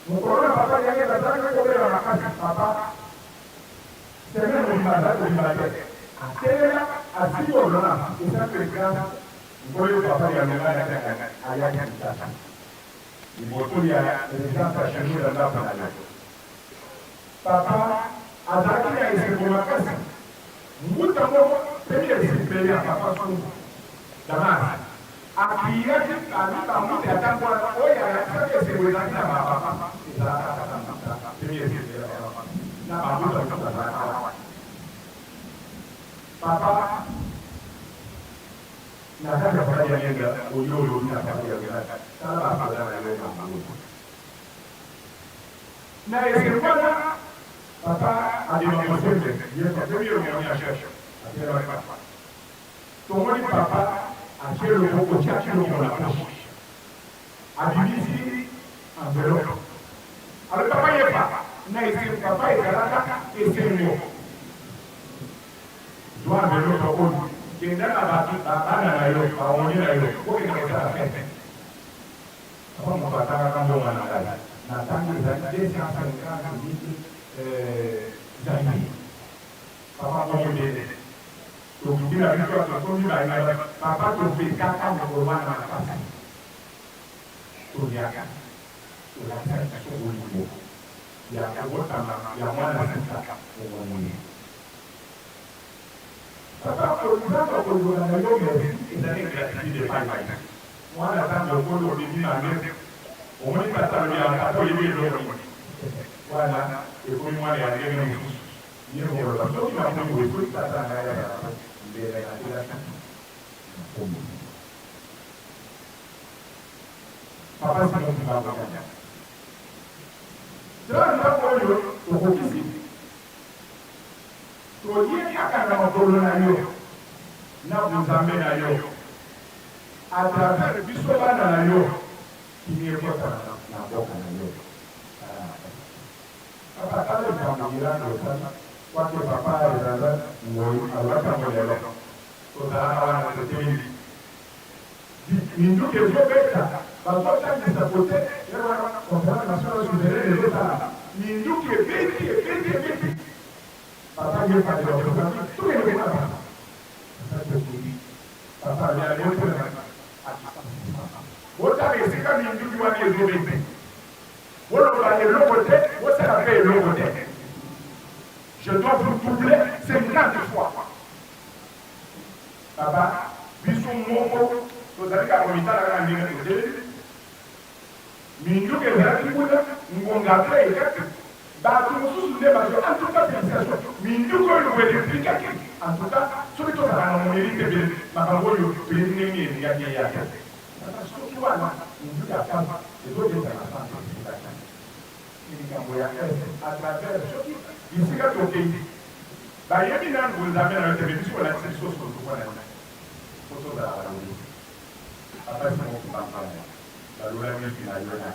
K: Mukorona papa yange batanga kobera makasi papa. Sema mulimbaza mulimbate. Atela asiyo lona. Esa kwekana. Ngoyo papa yange ngana ayaki kitasa. Ibotuli ya rezanta shanura ndapa na leo. Papa azaki ya isiku makasi. Mbuta mo peke isipelea papa sungu. Damasi. Akiyaki alita mbuta ya tangwa oya ya sake isiku izaki na papa. Papa, nataka faraja nenda uyolo na faraja nenda. Sana faraja nenda mambo. Na isikwana papa adimamosende, yeye kwa hiyo mmoja shasha. Atela papa. Tomoni papa achelo koko chaki no na poshi. Adimisi envelope. Ale papa yepa. Na isi papa ikalaka esenyo. Dua mbele kwa kodi. Kendana batu bana na yo, baonye na yo. Kwa hiyo kwa fete. Hapo mpataka kama mwana ndani. Na tangu za desi hapa nikaka mimi zaidi. Papa kwa mbele. Tukijina vitu kwa kundi na ina papa tupika kama kwa wana nafasi. Tuliaka. Tuliaka shughuli ya kuota ya mwana sita kwa mwini. Papa kwa kuona na yote ndani ya kile pale. Mwana tangu kwa bibi na mimi. Omoni patalo ya hapo hivi ndio. Wana iko mwana ya ngene mfusu. Ni ndio la ndio na Mungu wetu tata na ya mbele ya kila kitu. Papa si mtu baba. Sasa ndio huyo ukukisi. Tuoje akana makolo na yo. Na kuzambe na yo. Atravers biso bana na yo. Kimie kwa na boka na yo. Papa kale kwa jirani sana. Kwa papa alianza ngoi alaka modelo. Kwa wana tetemi. Ninduke zobeta. Bazota ni sapote. Yewa kwa national souverain de l'État. Ninduke beti. Papa ye pa de l'État. Tout est là. Papa ya yote na. Wota besika ninduke wa zobeta. Wolo ba le lokote, wota la paix lokote. Je dois vous doubler 50 fois. Papa, biso moko, tozalika komitala na ndenge tozeli. Minduke ezalaki kuna, ngonga pe ekaki. Bato mosusu nde bazo, en tout cas, félicitations. Minduke oyo koelektrikaki. En tout cas, soki tozala na moneli tebele, makambo oyo toyebi ndenge elingaki eyaka. Soki wana, minduke afandi, ezobetana fandi. Likambo ya à travers soki bisika tokendi bayebi nanu bonzambe na yo te biso kolakisa biso sokokwana kotozala baloli apasi mokubambana balola miki na yo na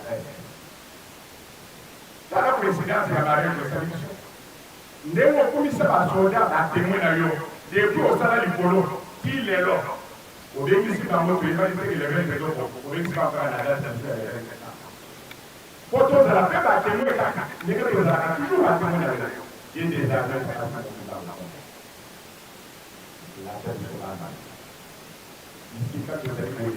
K: tala présidence ya marine osali biso ndenge okomisa basoda batemwe na yo depuis osala likolo ti lelo obengisi bango toyebani teke levele petoko obengisi bango na date ya biso ya levele Photo de la fête à témoin, les gars, ils ont toujours à témoin. Il y a des armes à la fête. La fête de la fête. Ici, quand vous avez les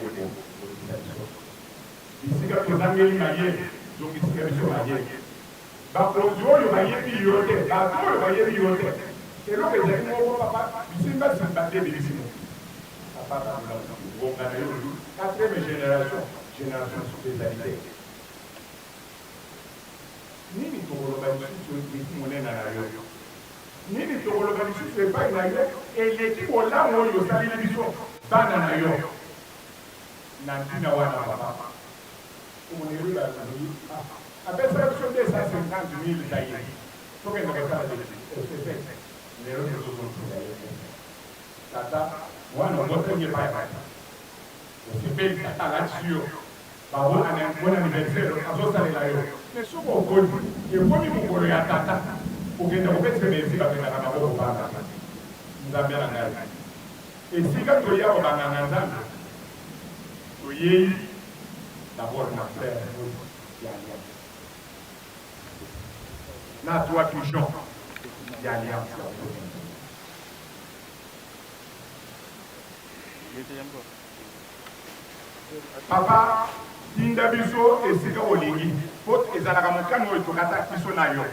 K: ici, quand vous avez les maillets, donc ici, quand vous avez les maillets. Bah, pour vous, le maillet, puis il y a des bah, pour le maillet, il y a des c'est là que vous avez mon papa, ici, pas si vous battez des ici. Papa, vous avez eu 4e génération spécialité. Nini tokoloba lisusu eki monene na yo nini tokoloba lisusu epai na yo eleki bolamu oyo osaleli biso bana na yo na ntina wana papa omoneli bazali apesaka biso 250 000 zaye tokendaka esala sp lero tozozotula yo tata wana omosengi epai osepeli tata alati yo babona bon anniversaire azosalela yo mais soki okoli ekomi mokolo ya tata okende kopesa mezi bapesaka maboko bana nzambe na ngai esika toya kobanganga nzambe toyei d'abord na frère na toi toujours d'alliance. Papa, tinda biso esika olingi, po ezalaka mokano oyo tokata biso na yo.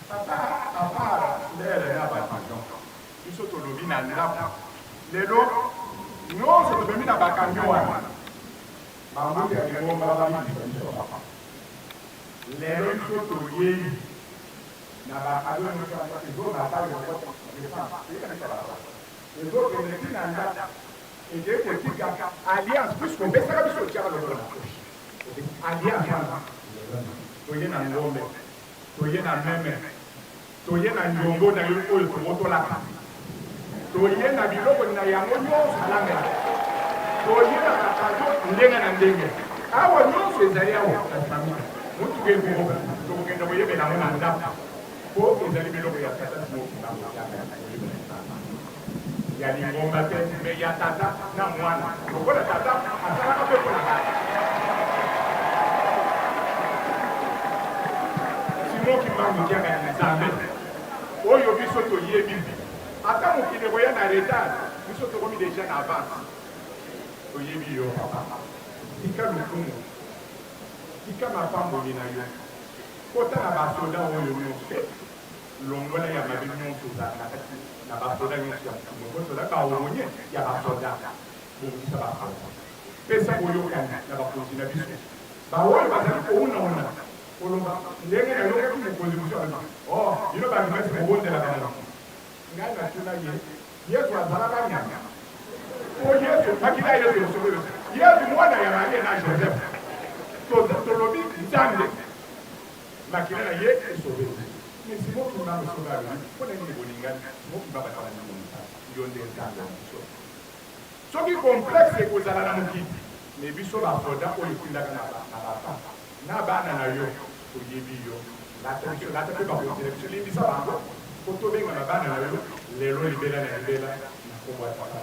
K: Papa, apara ndele na bapardon, biso tolobi na ndako. Lelo, nyonso tobemi na bakambi wana. Bango ya ngomba babisa biso papa. Lelo biso toyebi na bakado nyonso wana ezonga pale okota ezokende na ndako. Et de politique alliance puisqu'on peut faire des choses alliance toye na ngombe toye na meme toye na ndongo na yo oyo tomotolaka toye na biloko na yango nyonso alanga toye na kakazo ndenge na ndenge awa nyonso ezali awa na famille mutu kengoko tokokenda koyebela ngo na ndako po ezali biloko ya tata simokibango ya lingomba te me ya tata na mwana lokola tata asalaka mpe mpona kaka simoki mbangu tiaka ya nzambe oyo biso toyebi ata mokili koya na retard biso tokomi deja na avance toyebi yo papa tika lukumu tika mapamboli na yo kota na basoda oyo nyonso longola ya mabe nyonso ozala na kati na basoda nyonso ya mokosoda baonye ya basoda bongisa basoda pesa boyokani na bakonzi na biso baoyo bazali kouna oloba ndenge nalokaki mokonzi mosu alobi bino bandimasi kobondelaka na ngai natuna ye yesu azalaka nyanya po yesu makila yesu osobeyo yesu mwana ya marie na joseph tolobi nzambe makila na ye esobeyo mais simoki mbango soka alobi mpona nini bolingani simoki mbango azala na monisa yo nde nzambe ya biso soki complexe ekozala na mokili me biso basoda oyo etindaka na bapa na bana na yo toyebi yo lata mpe bakonzela biso limbisa bango po tobenga na bana na yo lelo libela na libela na kombo ya papa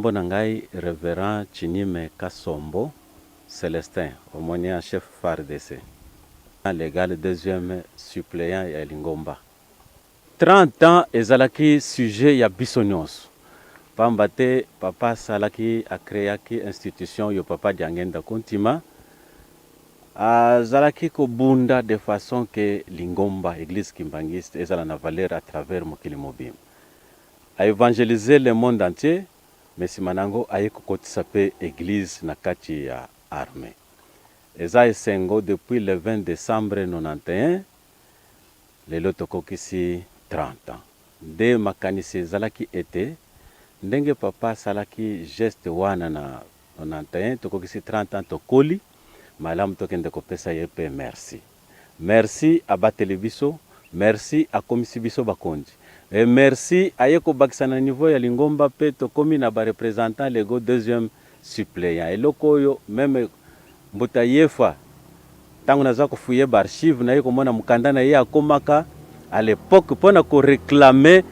L: Kombo nangai révérend Chinime Kasombo Célestin, aumônier en chef FARDC. Légal deuxième suppléant ya Lingomba. 30 ans ezalaki sujet ya biso nyonso. Pamba te papa salaki akreaki institution yo papa diangenda kontima. Azalaki kobunda de façon que Lingomba, église kimbangiste, ezala na valeur à travers mokili mobimba. A évangéliser le monde entier, mais simanango aye kokotisa pe église na kati ya armée. Eza esengo depuis le 20 décembre 91, lelo tokokisi 30 ans. Nde makanisi ezalaki ete, ndenge papa salaki geste wana na 91, tokokisi 30 ans tokoli, malamu tokende kopesa ye pe merci. Merci a bateli biso, merci a komisi biso bakonzi. Et merci a yeko bakisa na niveau ya Lingomba pe tokomi na ba représentant lego deuxième suppléant. Et loko yo même mbuta yefa tangu naza kofuye ba archive na yeko mona mukanda na ye akomaka à l'époque pona ko réclamer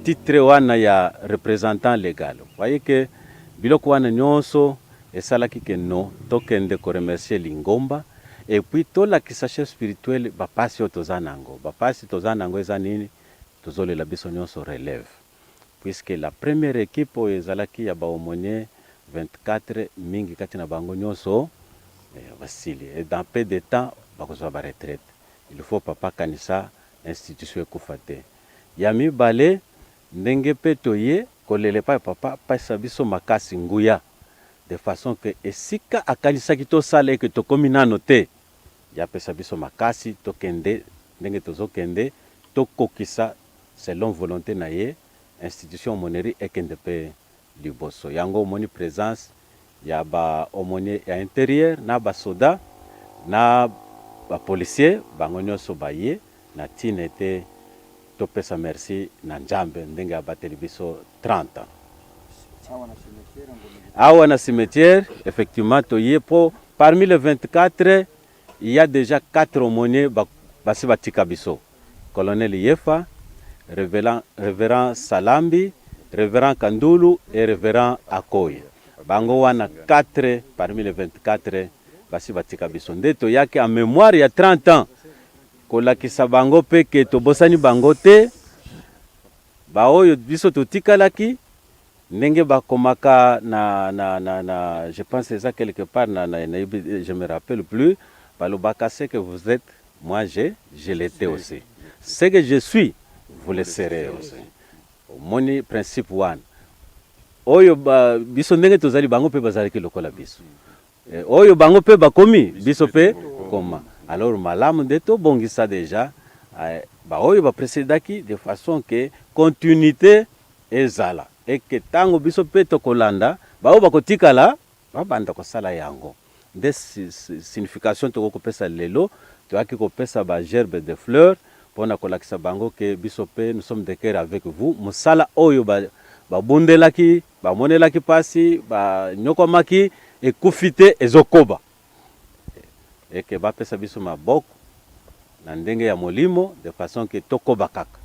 L: titre wana ya représentant légal. Voyez que biloko wana nyonso esalaki ke no tokende ko remercier Lingomba et puis tola kisashe spirituel bapasi otozanango bapasi tozanango ezanini tozole la biso nyonso relève puisque la première équipe ezalaki ya baomonier 24 mingi kati na bango nyonso basili et dans peu de temps bakozwa ba retraite. Il faut papa kanisa institution ekufate ya mibale ndenge pe toye kolele pa papa pasa biso makasi nguya de façon que esika akanisaki tosala eke tokomi nano te ya pesa biso makasi tokende ndenge tozokende tokokisa selon volonté na ye institution moneri ekende pe liboso yango moni présence ya ba omonier ya intérieur na ba soda na ba policier bango nyonso baye na tine te topesa merci na Nzambe ndenge abateli biso 30 ans. Awa na cimetière, effectivement, parmi les 24, il y a déjà 4 aumôniers basi batika biso. Colonel Yefa, révérend Salambi, révérend Kandulu et révérend Akoy. Bango wana 4 parmi les 24 basi batika biso. Ndeto yake en mémoire il y a 30 ans. Kolakisa bango pe ke tobosani bango te. Baoyo biso totikalaki. Ndenge bakomaka na je pense c'est ça quelque part je me rappelle plus balobaka c'est que vous êtes moi je l'étais aussi ce que je suis vous le serez aussi moni principe one oyo biso ndenge tozali bango pe bazali ke lokola biso oyo bango pe bakomi biso pe koma alors malamu de to bongisa déjà ba oyo ba précédaki de façon que continuité ezala et que tango biso pe tokolanda bao bakotikala babanda kosala yango des signification to kopesa lelo to aki kopesa ba gerbe de fleurs pona kolakisa bango ke biso pe nous sommes de cœur avec vous musala oyo ba bundelaki ba monelaki pasi ba nyokomaki et kufite ezokoba et que ba pesa biso maboko na ndenge ya molimo de façon que tokoba kaka